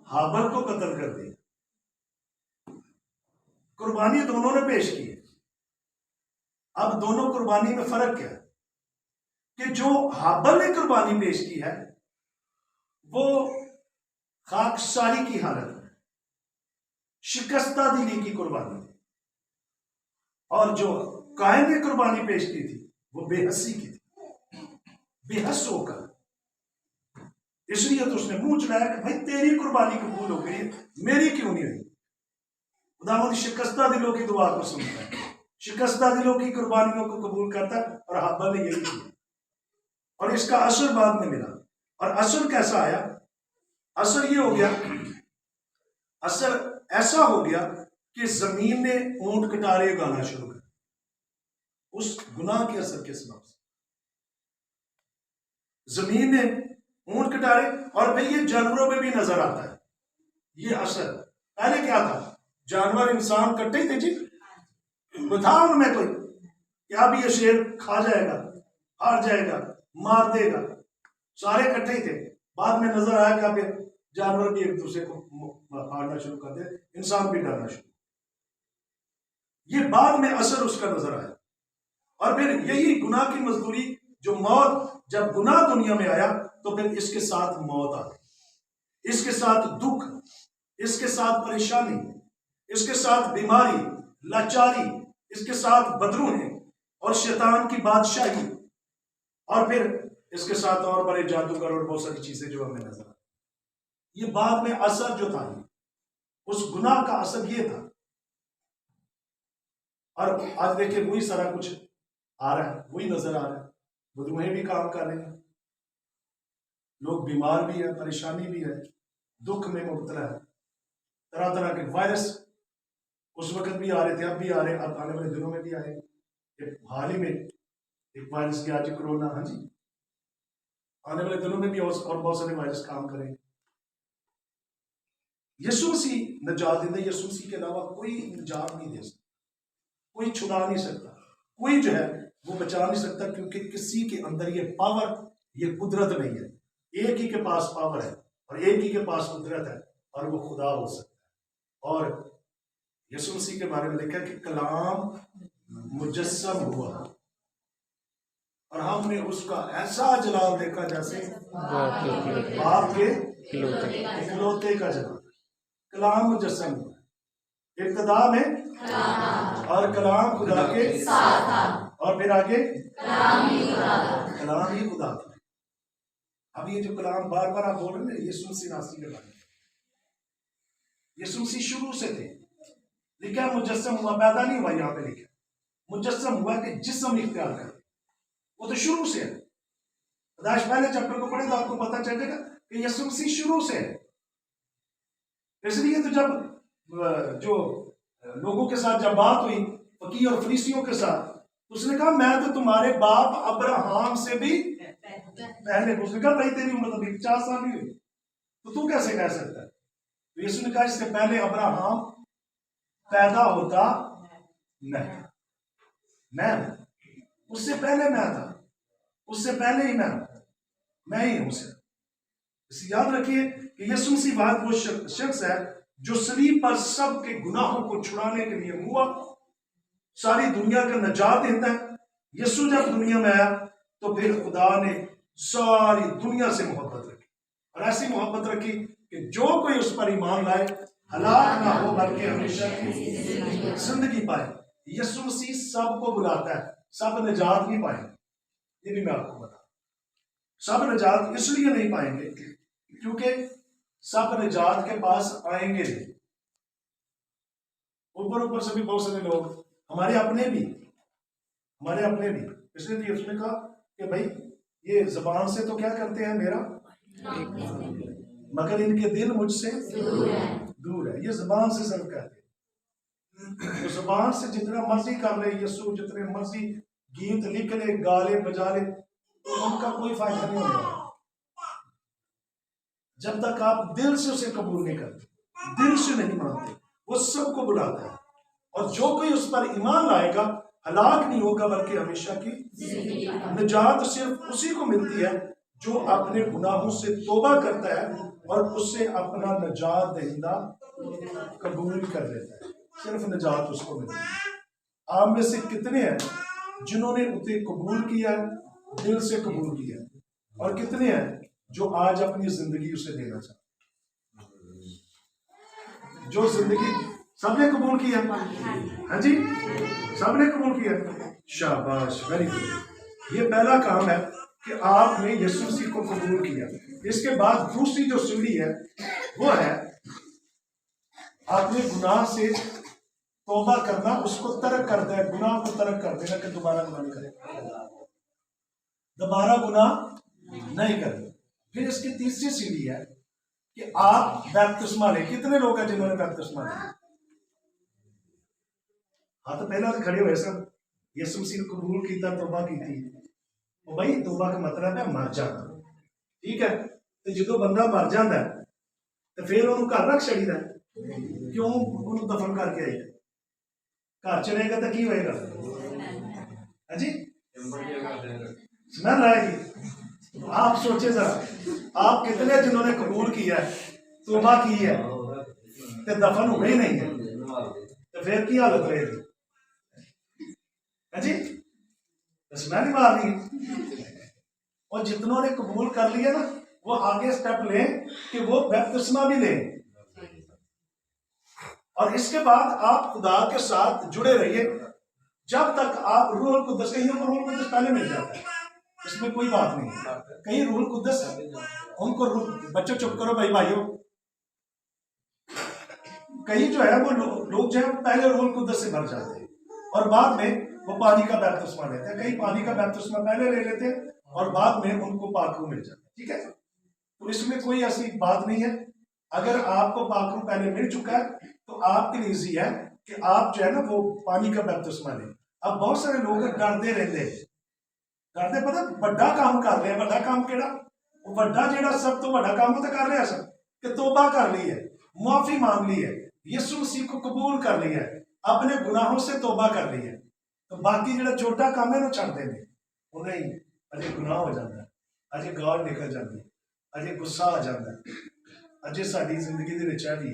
हाबिल को कत्ल कर दिया। कुर्बानी दोनों ने पेश की है। अब दोनों कुर्बानी में फर्क क्या है कि जो हाबिल ने कुर्बानी पेश की है वो खाकसारी की हालत में, शिकस्ता दिली की कुर्बानी थी, और जो कायन ने कुर्बानी पेश की थी वो बेहसी की थी, बेहस होकर। इसलिए तो उसने मुंह चलाया कि भाई तेरी कुर्बानी कबूल हो गई, मेरी क्यों नहीं हुई। खुदावंद शिकस्ता दिलों की दुआ को सुनता है, शिकस्ता दिलों की कुर्बानियों को कबूल करता है, और हाबिल ने यही किया। और इसका असर बाद में मिला। और असर कैसा आया? असर ये हो गया, असर ऐसा हो गया कि जमीन ने ऊंट कटारे उगाना शुरू कर, उस गुनाह के असर के सबब से जमीन ने ऊंट कटारे। और फिर ये जानवरों में भी नजर आता है ये असर। पहले क्या था? जानवर इंसान कट्टे थे जी, था उनमें कोई क्या भी ये शेर खा जाएगा, हार जाएगा, मार देगा, सारे इकट्ठे ही थे। बाद में नजर आया कि अब जानवर भी एक दूसरे को मारना शुरू कर दे, इंसान भी डरना शुरू। ये बाद में असर उसका नजर आया। और फिर यही गुनाह की मजदूरी, जो मौत, जब गुनाह दुनिया में आया तो फिर इसके साथ मौत आ गई, इसके साथ दुख, इसके साथ परेशानी, इसके साथ बीमारी, लाचारी, इसके साथ बदरूहें और शैतान की बादशाही, और फिर इसके साथ और बड़े जादूगर और बहुत सारी चीजें जो हमें नजर आई। ये बाद में असर जो था, उस गुनाह का असर ये था। और आज देखिए वही सारा कुछ आ रहा है, वही नजर आ रहा है। बदरूहें भी काम कर रहे हैं, लोग बीमार भी है, परेशानी भी है, दुख में मुब्तला है, तरह तरह के वायरस उस वक्त भी आ रहे थे, अब भी आ रहे, अब आने वाले दिनों में भी आए। हाल ही में एक वायरस गया जी, कोरोना। हाँ जी, आने वाले दिनों में भी और बहुत सारे वायरस काम करेंगे। यीशु मसीह निजात देते, यीशु मसीह के अलावा कोई निजात नहीं दे सकता, कोई छुड़ा नहीं सकता, कोई जो है वो बचा नहीं सकता, क्योंकि किसी के अंदर ये पावर, ये कुदरत नहीं है। एक ही के पास पावर है और एक ही के पास कुदरत है, और वो खुदा हो सकता है। और यीशु मसीह के बारे में लिखा है कि कलाम मुजस्सम हुआ और हमने उसका ऐसा जलाल देखा जैसे बाप के इकलौते का जलाल। कलाम मुजस्सम हुआ, इब्तिदा में और कलाम खुदा के साथ था, और फिर आगे कलाम ही खुदा था। अब ये जो कलाम बार बार आप बोल रहे हैं, यीशु मसीह नासरी के बारे में, यीशु मसीह शुरू से थे। लिखा मुजस्सम हुआ, पैदा नहीं हुआ, यहाँ पे लिखा मुजस्सम हुआ कि जिस्म इख्तियार कर, वो तो शुरू से है। पैदाइश पहले चैप्टर को पढ़े तो आपको पता चलेगा कि यीशु मसीह शुरू से है। इसलिए तो जब जो लोगों के साथ जब बात हुई फकीह और फरीसियों के साथ, उसने कहा मैं तो तुम्हारे बाप अब्राहम से भी पहले। उसने कहा भाई तेरी उम्र तो 50 साल ही हुई, तो तू कैसे कह सकता है? तो यीशु ने कहा इससे पहले अब्राहम पैदा होता नहीं, मैं उससे पहले मैं था, उससे पहले ही मैं ही हूं। इसे याद रखिए कि यीशु मसीह वाहिद वो शख्स है जो सलीब पर सबके गुनाहों को छुड़ाने के लिए हुआ, सारी दुनिया का निजात देता है। यीशु जब दुनिया में आया तो फिर खुदा ने सारी दुनिया से मोहब्बत रखी, और ऐसी मोहब्बत रखी कि जो कोई उस पर ईमान लाए हलाक ना हो बल्कि हमेशा की जिंदगी पाए। यीशु मसीह सबको बुलाता है, सब निजात नहीं पाएंगे, ये भी मैं आपको बता। सब निजात इसलिए नहीं पाएंगे क्योंकि सब निजात के पास आएंगे नहीं। ऊपर ऊपर से भी बहुत सारे लोग, हमारे अपने भी, इसलिए तो उसने कहा कि भाई ये जबान से तो क्या करते हैं मेरा, मगर इनके दिल मुझसे दूर है। ये जबान से सब कहते हैं, तो जुबान से जितना मर्जी कर ले यीशु, जितने मर्जी गीत लिख ले, गा ले, बजा ले, तो उनका कोई फायदा नहीं होने वाला जब तक आप दिल से उसे कबूल नहीं करते, दिल से नहीं मानते। वो सबको बुलाता है, और जो कोई उस पर ईमान लाएगा हलाक नहीं होगा बल्कि हमेशा की निजात सिर्फ उसी को मिलती है जो अपने गुनाहों से तौबा करता है और उससे अपना निजात दहिंदा कबूल कर लेता है। सिर्फ निजात उसको मिलती है। आप में से कितने हैं जिन्होंने उसे कबूल किया, दिल से कबूल किया, और कितने हैं जो आज अपनी जिंदगी उसे देना चाहते? जो जिंदगी सबने कबूल किया, हाँ जी, सबने कबूल किया, शाबाश, वेरी गुड। ये पहला काम है कि आपने यीशु मसीह को कबूल किया। इसके बाद दूसरी जो सीढ़ी है वो है आपने गुनाह से तौबा करना, उसको तर्क कर देना, गुनाह को तर्क कर देना कि दोबारा गुनाह नहीं करें, दोबारा गुनाह नहीं करें। फिर इसकी तीसरी सीढ़ी है कि आप बपतिस्मा लें। कितने लोग हैं जिन्होंने बपतिस्मा लिया? हाँ, तो पहला तो खड़े हुए सब यीशु मसीह को कबूल किया, तौबा की थी। और भाई तौबा का मतलब है मर जाना, ठीक है। तो जो बंदा मर जाता है तो फिर उन्होंने घर रख छड़ीदा, क्यों? उन्होंने दफन करके आई घर च रहेगा तो की होएगा? हाँ जी, स्मेल आएगी। आप सोचे जरा, आप कितने जिन्होंने कबूल किया है, तौबा की है, तो दफन हुए ही नहीं है, तो फिर की हालत रहेगी? जी, स्मेल ही मारनी। और जितनों ने कबूल कर लिया ना, वो आगे स्टेप लें कि वो बपतिस्मा भी लें, और इसके बाद आप खुदा के साथ जुड़े रहिए जब तक आप रूहुल कुद्दस, कहीं को रूहुल कुद्दस पहले मिल जाता है, इसमें कोई बात नहीं है। कहीं रूहुल कुद्दस उनको बच्चों चुप करो भाइयों, कहीं जो है वो लोग जो है पहले रूहुल कुद्दस से भर जाते हैं और बाद में वो पानी का बपतिस्मा लेते हैं। कहीं पानी का बपतिस्मा पहले ले लेते हैं और बाद में उनको पाकरू मिल जाता है, ठीक है। तो इसमें कोई ऐसी बात नहीं है। अगर आपको पाकरू पहले मिल चुका है तो आपके लिए इजी है कि आप जो है ना वो पानी का बपतिस्मा लें। अब बहुत सारे लोग डरते रहते हैं, डरते पता बड़ा काम कर रहे हैं। बड़ा काम केड़ा? वो बड़ा जेड़ा सब तो बड़ा काम तो कर रहे हैं सब कि तौबा कर ली है, माफी मांग ली है, यीशु मसीह को कबूल कर लिया है, अपने गुनाहों से तौबा कर ली है। तो बाकी जो छोटा काम है ना छड़ देने, वो नहीं, अजे गुनाह हो जाता है, अजे गाल निकल जाती है, अजे गुस्सा आ जाता है, अजे साड़ी जिंदगी दे विच भी।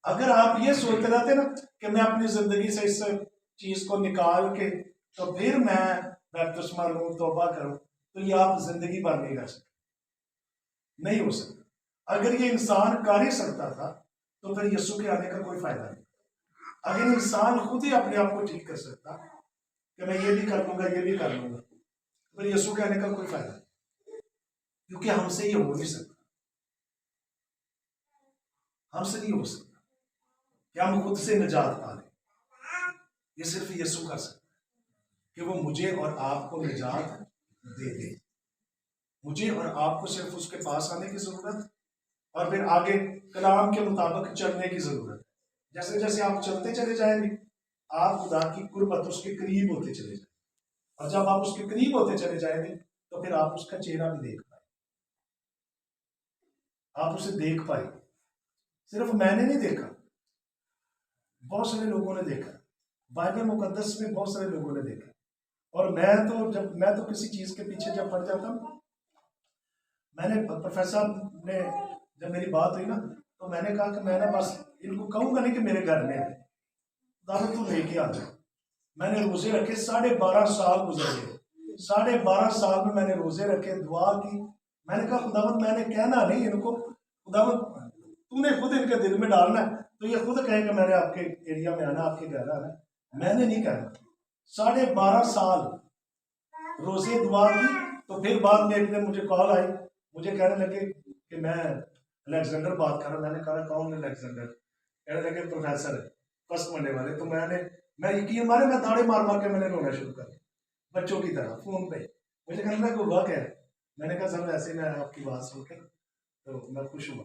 अगर आप ये सोचते रहते ना कि मैं अपनी जिंदगी से इस चीज को निकाल के तो फिर मैं बपतिस्मा लूं, तौबा करूं, तो ये आप जिंदगी भर नहीं कर सकते, नहीं हो सकता। अगर ये इंसान कर ही सकता था तो फिर यीशु के आने का कोई फायदा नहीं। अगर इंसान खुद ही अपने आप को ठीक कर सकता कि मैं ये भी कर लूंगा, ये भी कर लूंगा, तो फिर यीशु के आने का कोई फायदा नहीं, क्योंकि हमसे ये हो नहीं सकता, हमसे नहीं हो सकता कि हम खुद से निजात पा लें। ये सिर्फ यीशु कर सकता है कि वो मुझे और आपको निजात दे दे। मुझे और आपको सिर्फ उसके पास आने की जरूरत और फिर आगे कलाम के मुताबिक चलने की जरूरत है। जैसे जैसे आप चलते चले जाएंगे आप खुदा की कुर्बत, उसके करीब होते चले जाएंगे, और जब आप उसके करीब होते चले जाएंगे तो फिर आप उसका चेहरा भी देख पाए, आप उसे देख पाए। सिर्फ मैंने नहीं देखा, बहुत सारे लोगों ने देखा, बाइबल मुकद्दस में बहुत सारे लोगों ने देखा। और मैं तो किसी चीज के पीछे जब पड़ जाता हूँ, मैंने प्रोफेसर ने जब मेरी बात हुई ना तो मैंने कहा कि मैं ना बस इनको कहूंगा नहीं कि मेरे घर में है, दादा तू लेके आ जाए। मैंने रोजे रखे, 12.5 साल गुजर गए। 12.5 साल में मैंने रोजे रखे, दुआ की। मैंने कहा खुदावंद मैंने कहना नहीं इनको, खुदावंद तूने खुद इनके दिल में डालना है, तो ये खुद कहे कि मैंने आपके एरिया में आना, आपके घर आना, मैंने नहीं कहना। 12.5 साल रोजे दुआ की। तो फिर बाद में एक दिन मुझे कॉल आई, मुझे कहने लगे कि मैं अलेक्जेंडर बात कर रहा हूँ। मैंने कहा कौन अलेक्जेंडर? कहने लगे प्रोफेसर है फर्स्ट मंडे वाले। तो मैं यकीन मारे मैं ताड़े मार मार के मैंने रोना शुरू कर दिया बच्चों की तरह फोन पे। मुझे कहने लगा हुआ क्या है? मैंने कहा सर ऐसे मैं आपकी बात सुन के तो मैं खुश हुआ।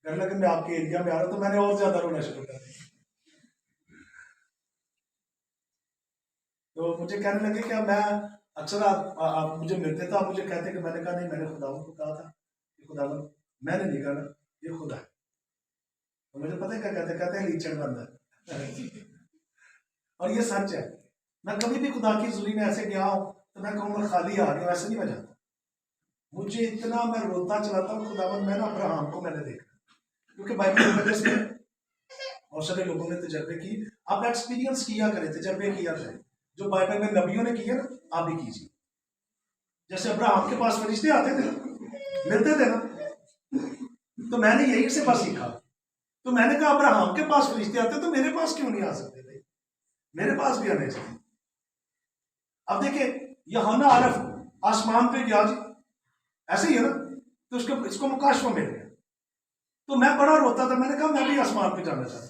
कहने लगे मैं आपके एरिया में आ रहा हूँ, तो मैंने और ज्यादा रोना शुरू कर दिया। तो मुझे कहने लगे कि मैं अक्सर आप मुझे मिलते तो आप मुझे कहते कि मैंने कहा नहीं, मैंने खुदावन को कहा था कि खुदावन मैंने नहीं कहा, ये खुदा है। तो मुझे पता है क्या कहते हैं लीचड़ बंदा और ये सच है। मैं कभी भी खुदा की जुली में ऐसे गया हूँ तो मैं कहूँगा खाली आ गया, ऐसे नहीं मैं जाता। मुझे इतना मैं रोता चलाता हूँ खुदावन। मैं ना अब्राहम को मैंने देखा, क्योंकि बाइबल मुकद्दस में बहुत सारे लोगों ने तजर्बे की। आप एक्सपीरियंस किया करें, तजर्बे किया करें, जो बाइबल में नबियों ने किए ना आप भी कीजिए। जैसे अब्राहम के पास फरिश्ते आते थे, मिलते थे ना, तो मैंने यही से बात सीखा। तो मैंने कहा अब्राहम के पास फरिश्ते आते तो मेरे पास क्यों नहीं आ सकते भाई, मेरे पास भी आने चाहिए। अब देखिए यूहन्ना आरफ आसमान पे गया जी, ऐसे ही है ना, तो इसको मुकाशवा मिल गया। तो मैं बड़ा रोता था, मैंने कहा मैं भी आसमान पे जाना चाहता।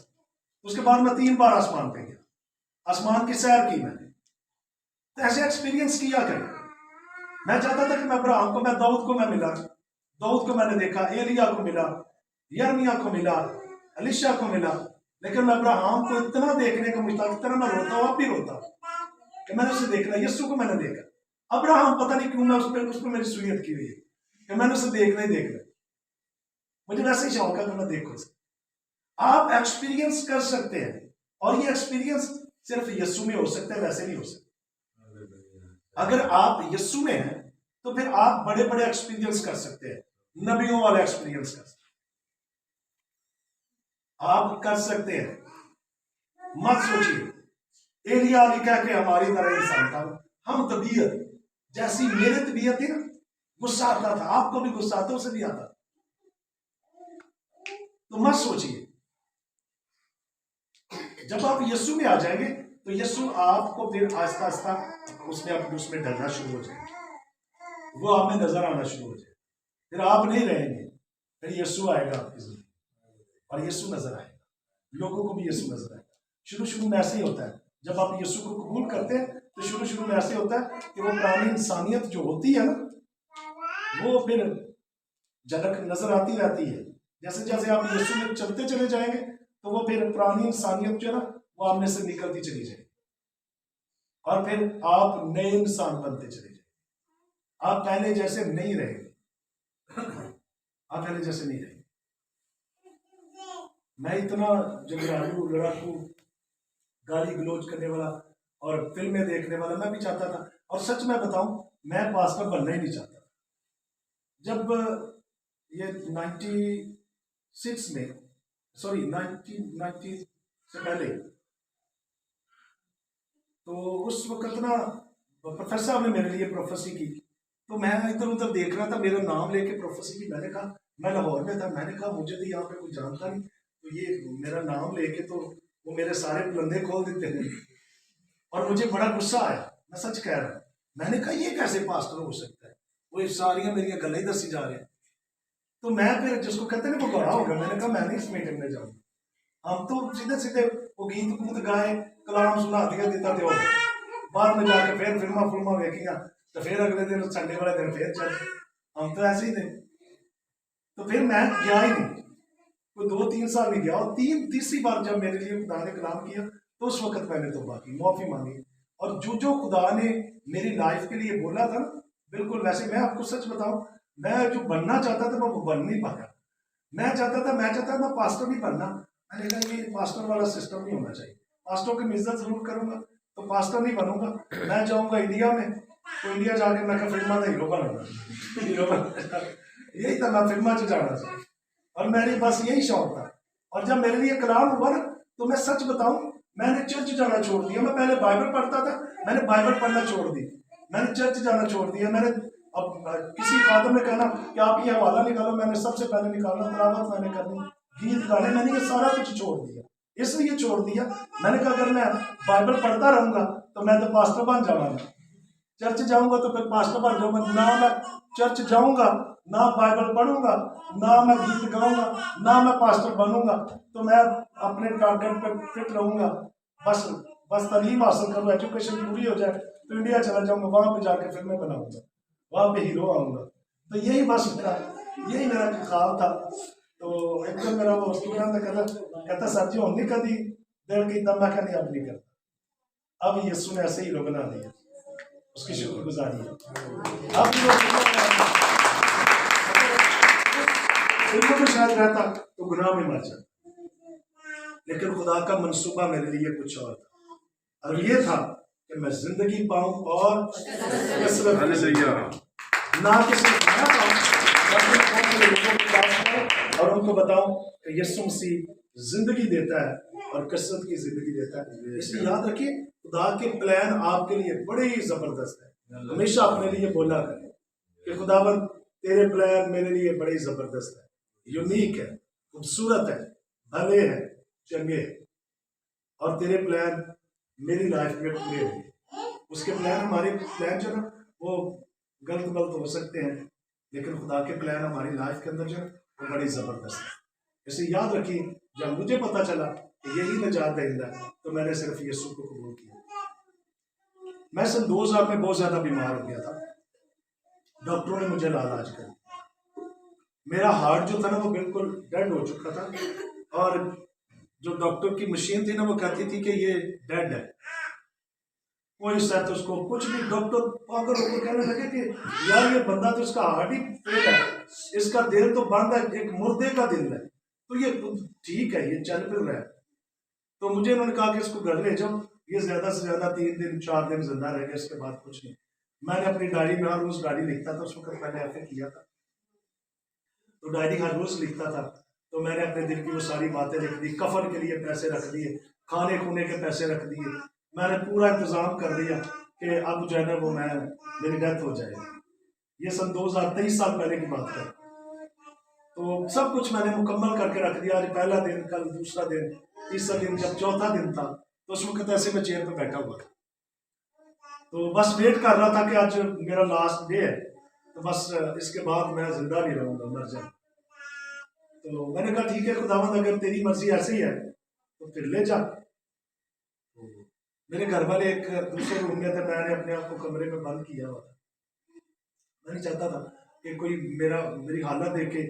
उसके बाद मैं 3 बार आसमान पे गया, आसमान की सैर की मैंने। तो ऐसे एक्सपीरियंस किया करें। मैं चाहता था कि मैं अब्राहम को, मैं दाऊद को मैं मिला, दाऊद को मैंने देखा, एलिया को मिला, यर्मिया को मिला, एलिशा को मिला, लेकिन मैं अब्राहम को इतना देखने का मुश्ताक, इतना मैं रोता हूँ, अब भी रोता हूँ कि मैंने उसे देखना। यीशु को मैंने देखा, अब्राहम पता नहीं क्यों मैं उस पर मेरी सुनियत की हुई है कि मैंने उसे देखना ही देखना। मुझे वैसे ही शौक है कि मैं देखूं। आप एक्सपीरियंस कर सकते हैं, और ये एक्सपीरियंस सिर्फ यीशु में हो सकता है, वैसे नहीं हो सकता। अगर आप यीशु में हैं तो फिर आप बड़े बड़े एक्सपीरियंस कर सकते हैं, नबियों वाला एक्सपीरियंस कर सकते हैं, आप कर सकते हैं। मत सोचिए एलिया अली कह के हमारी तरह इंसान था, हम तबीयत जैसी, मेरे तबीयत थी ना, गुस्सा आता था, आपको भी गुस्सा आता, उसे भी आता। तो मत सोचिए, जब आप यीशु में आ जाएंगे तो यीशु आपको फिर आस्ता आस्ता उसमें ढलना शुरू हो जाएगा, वो आप में नजर आना शुरू हो जाएगा। फिर आप नहीं रहेंगे, फिर यीशु आएगा आपकी जिंदगी, और यीशु नजर आएगा, लोगों को भी यीशु नजर आएगा। शुरू में ऐसे ही होता है, जब आप यीशु को कबूल करते हैं तो शुरू में ऐसे होता है कि वो पुरानी इंसानियत जो होती है ना, वो फिर झलक नजर आती रहती है। जैसे जैसे आप यीशु में चलते चले जाएंगे तो वो फिर पुरानी इंसानियत जो है ना, वो आप में से निकलती चली जाएगी, और फिर आप नए इंसान बनते चले जाएंगे। आप पहले जैसे नहीं रहेंगे, आप पहले जैसे नहीं रहेंगे। मैं इतना जंगलालू, लड़ाकू, गाली गलोच करने वाला और फिल्में देखने वाला मैं भी चाहता था, और सच में बताऊं मैं पास्टर बनना ही नहीं चाहता। जब ये 96 में, सॉरी 1990 से पहले, तो उस वक्त ना प्रोफेसर साहब ने मेरे लिए प्रोफेसी की, तो मैं इधर उधर देख रहा था, मेरा नाम लेके प्रोफेसी की। मैंने कहा, मैं लाहौर में था, मैंने कहा मुझे तो यहाँ पे कोई जानता नहीं, तो ये मेरा नाम लेके तो वो मेरे सारे बुलंदे खोल देते हैं, और मुझे बड़ा गुस्सा आया। मैं सच कह रहा हूँ, मैंने कहा ये कैसे पास्टर हो सकता है, वो सारियां मेरी गलें दसी जा रहे हैं। तो मैं फिर जिसको कहते हैं ना वो गड़ा हो गया, मैंने कहा मैं नहीं इस मीटिंग में जाऊँ। हम तो सीधे सीधे वो गीत गूत गाए, कलाम सुना दिया, देता तो बाद में जाके फिर फिल्मा वेखिया, तो फिर अगले दिन संडे वाले दिन फिर चल। हम तो ऐसे ही थे। तो फिर मैं गया ही नहीं, कोई 2-3 साल नहीं गया, और तीसरी बार जब मेरे लिए खुदा ने कलाम किया तो उस वक्त मैंने तौबा की, माफी मांगी, और जो खुदा ने मेरी लाइफ के लिए बोला था ना, बिल्कुल वैसे। मैं आपको सच बताऊं, मैं जो बनना चाहता था मैं वो बन नहीं पाया। मैं चाहता था पास्टर भी बनना। मैंने कहा ये पास्टर वाला सिस्टम नहीं होना चाहिए, पास्टर की इज्जत जरूर करूंगा, तो पास्टर नहीं बनूंगा। मैं जाऊंगा इंडिया में, तो इंडिया जाके मैं फिल्मा का हीरो बनूंगा, यही था, मैं फिल्मा च जाना चाहिए, और मेरी बस यही शौक था। और जब मेरे लिए कलाम हुआ ना, तो मैं सच बताऊं, मैंने चर्च जाना छोड़ दिया। मैं पहले बाइबल पढ़ता था, मैंने बाइबल पढ़ना छोड़ दी, मैंने चर्च जाना छोड़ दिया। मैंने अब किसी खादम ने कहना कि आप ये हवाला निकालो, मैंने सबसे पहले निकालना, तिलावत मैंने करनी, गीत गाने, मैंने ये सारा कुछ छोड़ दिया। इसलिए छोड़ दिया, मैंने कहा अगर मैं बाइबल पढ़ता रहूंगा तो मैं तो पास्टर बन जाऊंगा, चर्च जाऊंगा तो फिर पास्टर बन जाऊंगा। ना मैं चर्च जाऊंगा, ना बाइबल पढ़ूंगा, ना मैं गीत गाऊंगा, ना मैं पास्टर बनूंगा, तो मैं अपने टारगेट पे फिट रहूंगा। बस तालीम हासिल करूँ, एजुकेशन पूरी हो जाए तो इंडिया चला जाऊंगा, वहां पे जाके फिल्में बनाऊंगा, वहां पे हीरो आऊंगा। तो यही बस मेरा ख्याल था। तो एक दिन मेरा वो स्टूडेंट कहता सर जी हम नहीं कभी दिल की, तब मैं नहीं अब नहीं करता। अब यीशु ने ऐसे ही बना दिया, उसकी शुक्रगुजारी है। अब तो शायद रहता तो गुनाह में मर जाता, लेकिन खुदा का मंसूबा मेरे लिए कुछ और था, और ये था कि मैं जिंदगी पाऊं और कसरत ना कि सिर्फ मैं पाऊं, लोगों के पास और उनको बताऊं कि यीशु मसीह जिंदगी देता है और कसरत की जिंदगी देता है। इसलिए याद रखिए, खुदा के प्लान आपके लिए बड़े ही जबरदस्त है। हमेशा अपने लिए बोला करें कि खुदावंद तेरे प्लान मेरे लिए बड़े ही जबरदस्त है, यूनिक है, खूबसूरत है, भले है, चंगे है, और तेरे प्लान मेरी लाइफ में पूरे होंगे। उसके प्लान, हमारे प्लान जो ना वो गलत हो सकते हैं, लेकिन खुदा के प्लान हमारी लाइफ के अंदर जो वो बड़ी जबरदस्त है। इसे याद रखिए, जब मुझे पता चला कि यही नजात देगा तो मैंने सिर्फ यीशु को कबूल किया। मैं सन 2000 में बहुत ज्यादा बीमार हो गया था, डॉक्टरों ने मुझे लाइलाज कर दिया। मेरा हार्ट जो था ना वो बिल्कुल डेड हो चुका था, और जो डॉक्टर की मशीन थी ना वो कहती थी कि ये डेड है, कोई स्टेथोस्कोप कुछ भी। डॉक्टर पागल होकर कहने लगे कि यार ये बंदा तो इसका हार्ट ही फेल है, इसका दिल तो बंद है, एक मुर्दे का दिल है, तो ये ठीक है, ये चल फिर रहा है। तो मुझे उन्होंने कहा कि इसको घर ले जाओ, ये ज्यादा से ज्यादा 3 दिन 4 दिन जिंदा रहेगा, इसके बाद कुछ नहीं। मैंने अपनी डायरी में हर रोज डायरी लिखता था, उस वक्त मैंने ऐसे किया था, तो डायरी हर रोज लिखता था। तो मैंने अपने दिल की वो सारी बातें लिख दी, कफन के लिए पैसे रख दिए, खाने खूने के पैसे रख दिए, मैंने पूरा इंतजाम कर दिया कि अब जो है ना वो मेरी डेथ हो जाएगी। ये सन 2023 साल पहले की बात है। तो सब कुछ मैंने मुकम्मल करके रख दिया। आज पहला दिन, कल दूसरा दिन, तीसरा दिन, जब चौथा दिन था तो उस वक्त ऐसे मैं चेयर पर बैठा हुआ था, तो बस वेट कर रहा था कि आज मेरा लास्ट डे है, तो बस इसके बाद मैं जिंदा नहीं रहूंगा, मर जाऊंगा। तो मैंने कहा ठीक है खुदावंद, अगर तेरी मर्जी ऐसी है तो फिर ले जा। तो मेरे घर वाले एक दूसरे रूम में थे, मैंने अपने आप को कमरे में बंद किया हुआ था। मैं नहीं चाहता था कि कोई मेरी हालत देखे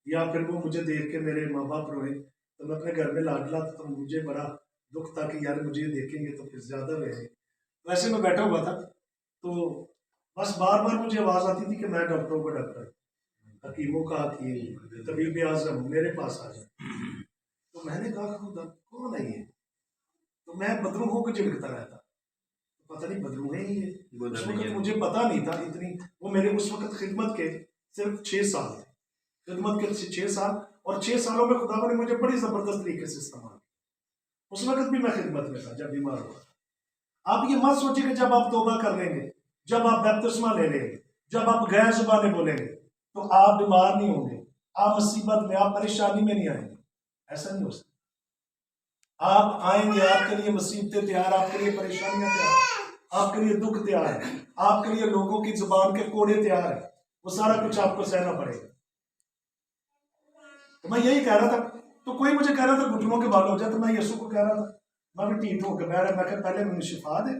या फिर वो मुझे देख के मेरे माँ बाप रोए। तो मैं अपने घर में लाडला था, तो मुझे बड़ा दुख था कि यार मुझे देखेंगे तो फिर ज्यादा रोएंगे। वैसे मैं बैठा हुआ था, तो बस बार बार मुझे आवाज आती थी कि मैं डॉक्टरों का डॉक्टर, हकीमों का हकीम, तबीब आज़म, मेरे पास आ जाए। तो मैंने कहा खुदा कौन है ये? तो मैं बदरू होकर झिड़कता रहता, तो पता नहीं बदरू है ये। उस वक्त मुझे पता नहीं था इतनी, वो मेरे उस वक्त खिदमत के सिर्फ 6 साल थे, खिदमत के 6 साल, और 6 सालों में खुदा ने मुझे बड़ी जबरदस्त तरीके से इस्तेमाल किया। उस वक्त भी मैं खिदमत में था जब बीमार हुआ। आप ये मत सोचिए कि जब आप तौबा कर लेंगे, जब आप बपतिस्मा ले लेंगे, जब आप गैर जुबानें बोलेंगे तो आप बीमार नहीं होंगे, आप मुसीबत में, आप परेशानी में नहीं आएंगे। ऐसा नहीं हो सकता। आप आएंगे, आपके लिए मुसीबतें तैयार, आपके लिए परेशानियां तैयार, आपके लिए दुख तैयार है, आपके लिए लोगों की जुबान के कोड़े तैयार है, वो सारा कुछ आपको सहना पड़ेगा। तो मैं यही कह रहा था, तो कोई मुझे कह रहा था घुटनों के बाल हो जाए, तो मैं यीशु को कह रहा था, मैं भी ठीक होकर कह रहा, मैं पहले मुझे शिफा दे,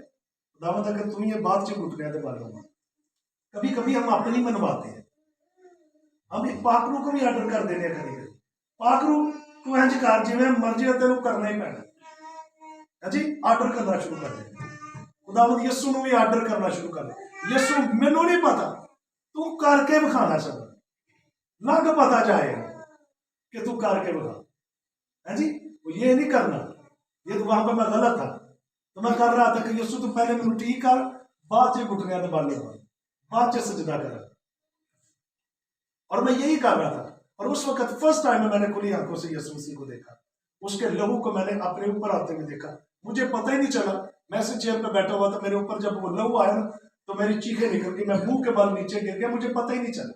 दावत अगर तुम ये बात से घुटने दे बालों। कभी कभी हम अपनी मनवाते हैं, हम एक पाकरू को भी आर्डर कर देने कभी कभी, पाकरू तू इंज कर जिवें मर्जी है तेन करना ही पैना जी, आर्डर करना शुरू कर दे। खुदावंद यीशु ने भी आर्डर करना शुरू कर दे, यीशु मैनू नहीं पता, तू करके विखाना सब लग पता जाएगा कि तू करके विखा है जी। ये नहीं करना, ये तो वहां पर मैं गलत था, तो मैं कर रहा था कि यीशु तू पहले मैनू ठीक कर, बाद च घुटने दबाले, बाद च सजदा कर, और मैं यही कर रहा था। और उस वक्त फर्स्ट टाइम मैंने खुली आंखों से यीशु मसीह को देखा, उसके लहू को मैंने अपने ऊपर आते हुए देखा। मुझे पता ही नहीं चला, मैं से चेयर पे बैठा हुआ था, मेरे ऊपर जब वो लहू आया ना तो मेरी चीखें निकल गई, मैं मुंह के बल नीचे गिर गया, मुझे पता ही नहीं चला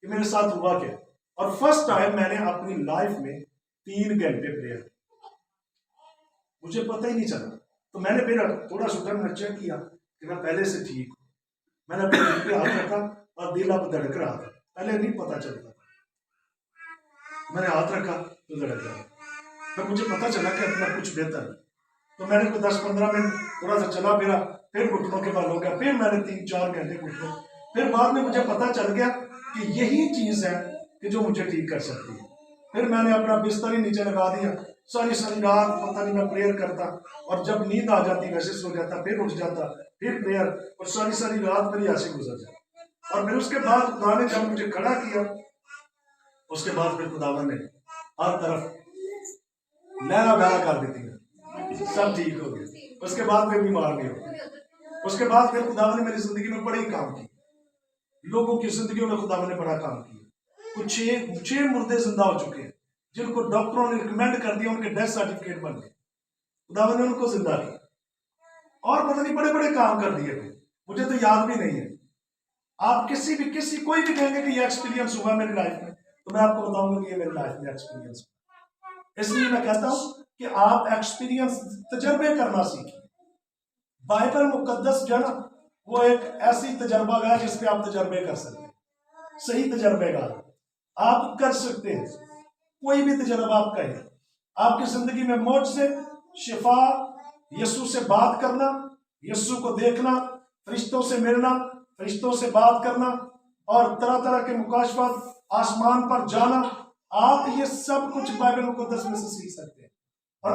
कि मेरे साथ हुआ क्या। और फर्स्ट टाइम मैंने अपनी लाइफ में 3 घंटे प्रेयर, मुझे पता ही नहीं चला। तो मैंने फिर थोड़ा सुधर चेक किया कि मैं पहले से ठीक हूँ। मैंने अपने दिल पे हाथ रखा और दिल अब धड़क रहा था, पहले नहीं पता चलता था, मैंने हाथ रखा तो धड़क रहा, फिर मुझे पता चला कि अपना कुछ बेहतर है। तो मैंने कोई 10-15 मिनट थोड़ा सा चला फिरा, फिर घुटनों के बल हो गया, फिर मैंने 3-4 घंटे घुटनों, फिर बाद में मुझे पता चल गया कि यही चीज है कि जो मुझे ठीक कर सकती है। फिर मैंने अपना बिस्तर ही नीचे लगा दिया सारी सारी रात पता नहीं मैं प्रेयर करता, और जब नींद आ जाती वैसे सो जाता, फिर उठ जाता, फिर प्रेयर, और सारी सारी रात मेरी ऐसे गुजर जाती। और फिर उसके बाद खुदा ने जब मुझे खड़ा किया, उसके बाद फिर खुदावन ने हर तरफ लहरा बहरा कर दी थी, सब ठीक हो गया। उसके बाद फिर बीमार नहीं हो। उसके बाद फिर खुदावन ने मेरी जिंदगी में बड़े काम किए, लोगों की जिंदगियों में खुदावन ने बड़ा काम किया। कुछ छह मुर्दे जिंदा हो चुके हैं, जिनको डॉक्टरों ने रिकमेंड कर दिया, उनके डेथ सर्टिफिकेट बन गए, खुदावन ने उनको जिंदा किया। और पता नहीं बड़े बड़े काम कर दिए थे, मुझे तो याद भी नहीं है। आप किसी कोई भी कहेंगे कि ये एक्सपीरियंस हुआ मेरी लाइफ में, तो मैं आपको बताऊंगा कि ये मेरी लाइफ में एक्सपीरियंस हुआ। इसलिए मैं कहता हूं कि आप एक्सपीरियंस तजर्बे करना सीखिए। बाइबल मुकद्दस जो है ना, वो एक ऐसी तजर्बागाह है जिसपे आप तजर्बे कर सकते हैं, सही तजर्बेगाह आप कर सकते हैं। कोई भी तजर्बा आप करें, आपकी जिंदगी में मौत से शिफा, यीशु से बात करना, यीशु को देखना, फरिश्तों से मिलना, फरिश्तों से बात करना, और तरह तरह के मुकाशफात, आसमान पर जाना, आप ये सब कुछ बाइबल मुकद्दस में से सीख सकते हैं। और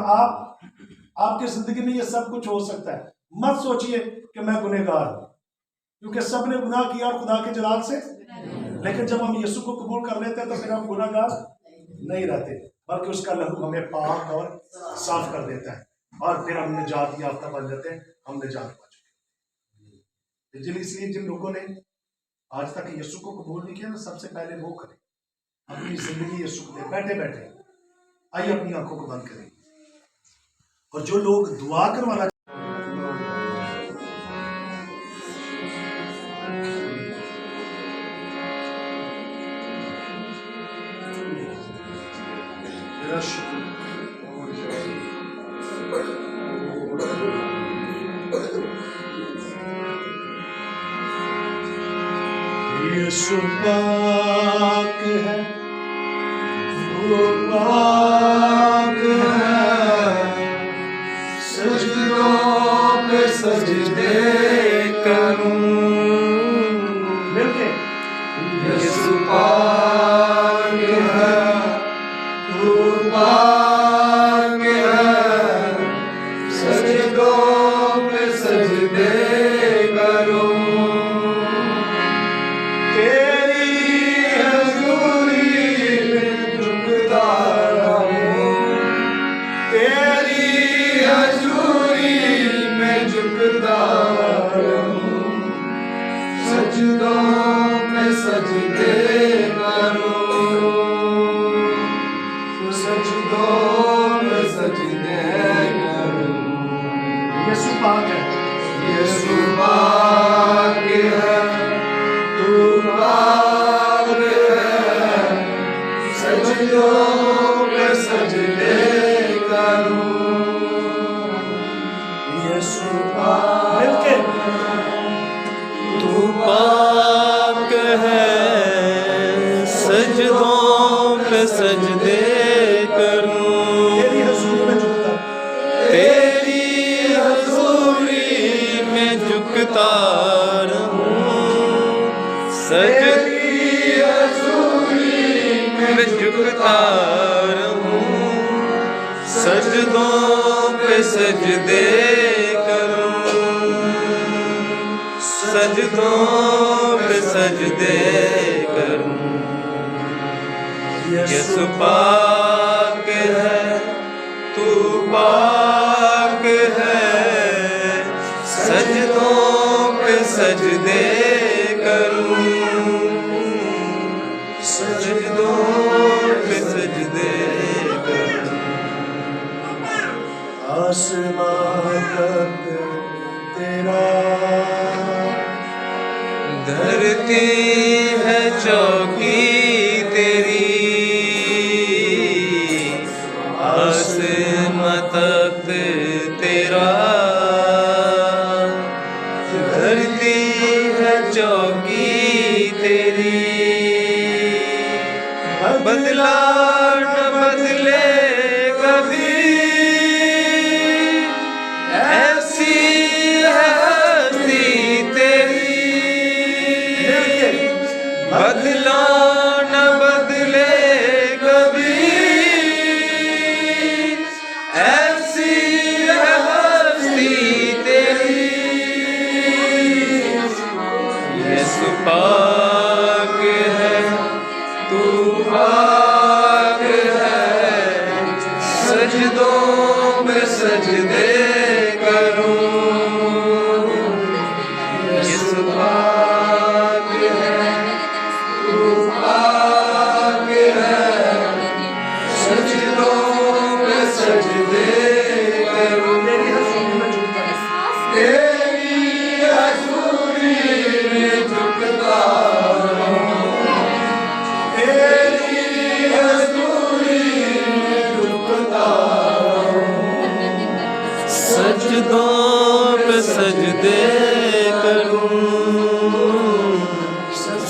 आपकी जिंदगी में ये सब कुछ हो सकता है। मत सोचिए कि मैं गुनहगार हूं, क्योंकि सब ने गुनाह किया और खुदा के जलाल से, लेकिन जब हम यीशु को कबूल कर लेते हैं तो फिर हम गुनहगार नहीं रहते, बल्कि उसका लहू हमें पाक और साफ कर देता है, और फिर हम निजात याफ्ता बन जाते हैं, हम निजात पा चुके हैं। इसलिए जिन लोगों ने आज तक यीशु को कबूल नहीं किया ना, सबसे पहले वो करें, अपनी जिंदगी यीशु को दे, बैठे बैठे। आइए अपनी आंखों को बंद करें, और जो लोग दुआ करवाना, यीशु पाक है, वो पाक है, सजदों पे सजदे करूं मिलके। यीशु पाक है, वो पाक है, सजदों पे सजदे करूं। यीशु पाक है, यीशु पाक है, तू पाक है, सजदों पे सजदे करूं। यीशु पाक मिलके, तू पाक है, सजदों पे सजदे करूं। तेरी हजूरी में झुकता, तेरी हजूरी में झुकता रहूं, तेरी हजूरी में झुकता रहूं, सजदों पे सजदे करूं, सजदों पे सजदे करूं। यीशु पाक है, तू पाक है, सजदों पे सजदे करूं, सजदों पे सजदे करूं। आसमान कद तेरा, धरती है चौकी तेरी, आसमां तख्त तेरा, धरती है चौकी तेरी। बदला न बदले कभी, ऐसी है हस्ती तेरी। बदला न बदले कभी,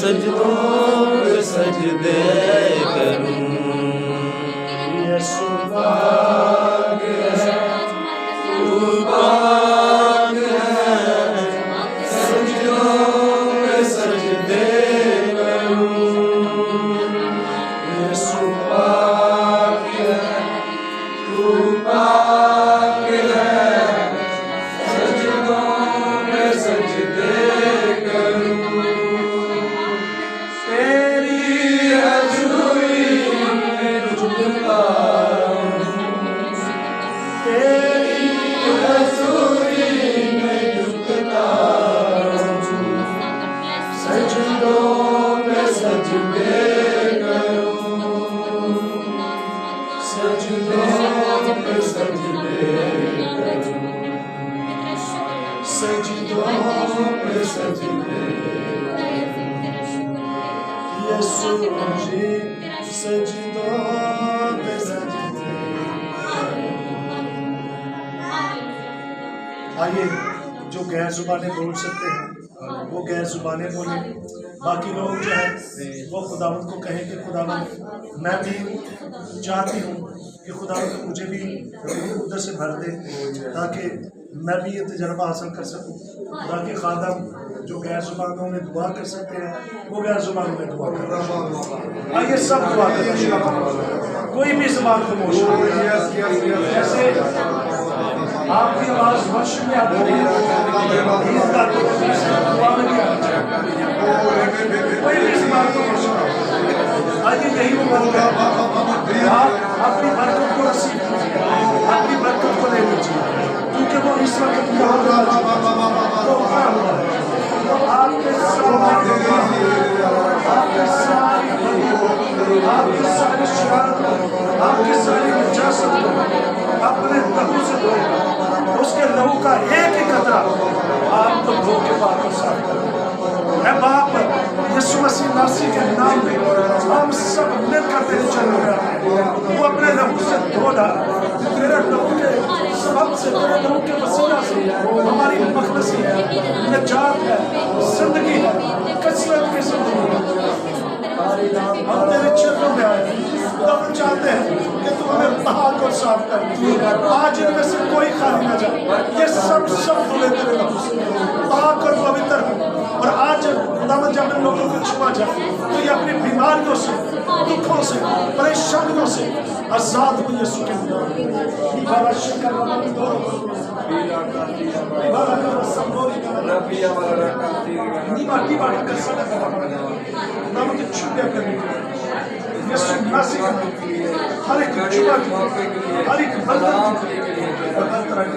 सजदों पे सजदे करूं। यीशु पाक है, तू पाक है, सजदों पे सजदे करूं। यीशु पाक है, तू पाक है, सजदों पे सजदे करूं। तेरी हजूरी में झुकता हूँ, तेरी हजूरी में झुकता हूँ। सजदों पे सजदे करूं, सजदों पे सजदे करूं, सजदों पे सजदे यीशु जी, सजदों पे सजदे। आइए, जो गैर जुबाने बोल सकते हैं वो गैर जुबाने बोले। बाकी लोग जो है वो खुदावंद को कहें कि खुदावंद मैं भी चाहती हूँ कि खुदावंद मुझे भी उधर से भर दे, ताकि मैं भी ये तजर्बा हासिल कर सकूँ, ताकि खादम जो गैर जुबानों में दुआ कर सकते हैं वो गैर जुबानों में दुआ कर। आइए सब दुआ करें, कोई भी जुबान को मोश जैसे आपकी आवाज वर्षिप में आती है, कोई भी जुबान को मोश। आइए यही वो बात है, आप अपनी बरकत को नसीब कीजिए, अपनी बरकत को ले लीजिए, क्योंकि वो इस वक्त आपके सारे शरारत, आपकी सारी नजासत अपने लहू से धोएगा। उसके लहू का एक ही कतरा आपको धो के वापस साफ करेगा। मैं बाप यीशु मसीह नासी के नाम में हम सब मिलकर तेरे चरण में आते हैं। वो अपने लहू से धो डाल, तेरे लहू के सबब से, तेरे लहू के वसीला से हमारी मखलसी है, निजात है, जिंदगी है, कसरत की जिंदगी है। हम तेरे चरणों में आए, तब चाहते हैं कि तू हमें बहा कर साफ कर। आज इनमें से कोई खाली न जाए, ये सब धुले तेरे लहू से बहा कर पवित्र हो। और आज खुदावंद जब इन लोगों को छुआ जाए तो ये अपनी बीमारियों से, दुखों से, परेशानियों से आजाद हो यीशु के नाम में। हर एक जुआ की, हर एक बर्तन की, हर तरह की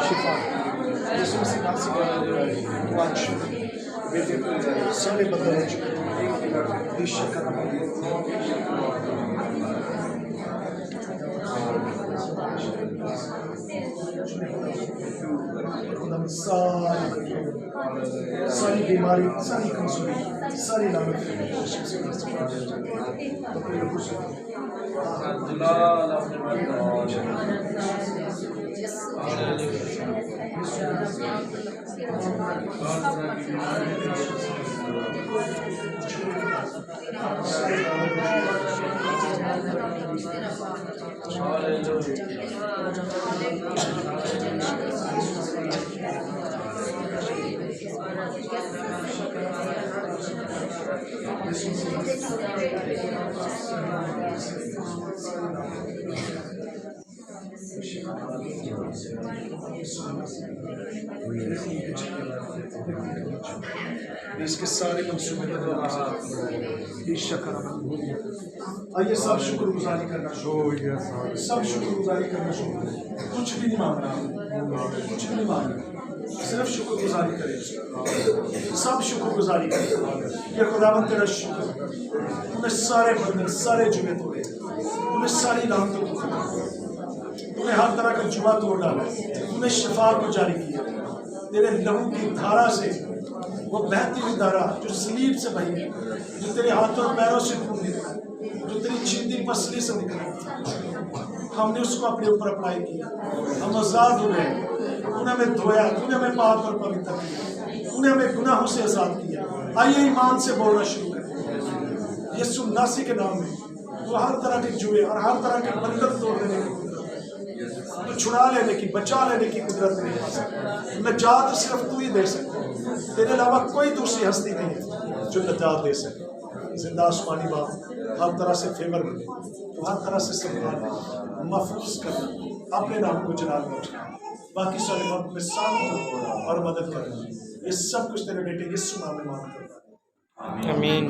शिफा तेरे शिफा बेटे सारे बंदे सारी बीमारी, सारी कमजोरी, सारी लानत इसके सारे मंसूबे आइए सब शुक्रगुजारी करना शुरू, सब शुक्रगुजारी करना शुरू। कुछ भी नहीं मांगना, कुछ भी नहीं मांगना, सिर्फ शुक्रगुजारी करें, सब शुक्रगुजारी करें कि खुदावंद तेरा शुक्र, तूने सारे बंधन, सारे जुए तोड़े, तूने सारी लानतों को खत्म किया, तूने हर तरह का जुआ तोड़ डाला, तूने शिफा को जारी किया। तेरे लहू की धारा से, वो बहती हुई धारा जो सलीब से बही, जो तेरे हाथों और पैरों से निकली, जो तेरी चींदी पसली से निकली, हमने उसको अपने ऊपर अप्लाई किया, हम आजाद हो गए। तूने हमें धोया, तूने हमें पाक और पवित्र किया, तूने हमें गुनाहों से आजाद किया। आइए ईमान से बोलना शुरू करें। यीशु नासी के नाम में तो हर तरह के जुए और हर तरह के बंधन तोड़ देने की कुदरत, तो छुड़ा लेने की, बचा लेने की कुदरत नहीं है। नजात सिर्फ तू ही दे सकता है, तेरे अलावा कोई दूसरी हस्ती नहीं है जो नजात दे सके। जिंदा आसमानी बाप, हर तरह से फेवर मिले, तो हर तरह से संभाल महफूज करना, अपने नाम को जलाल में उठना, बाकी सारे वक्त में साथ और मदद करना। ये सब कुछ तेरे बेटे यीशु नाम में मांगते हैं। आमीन।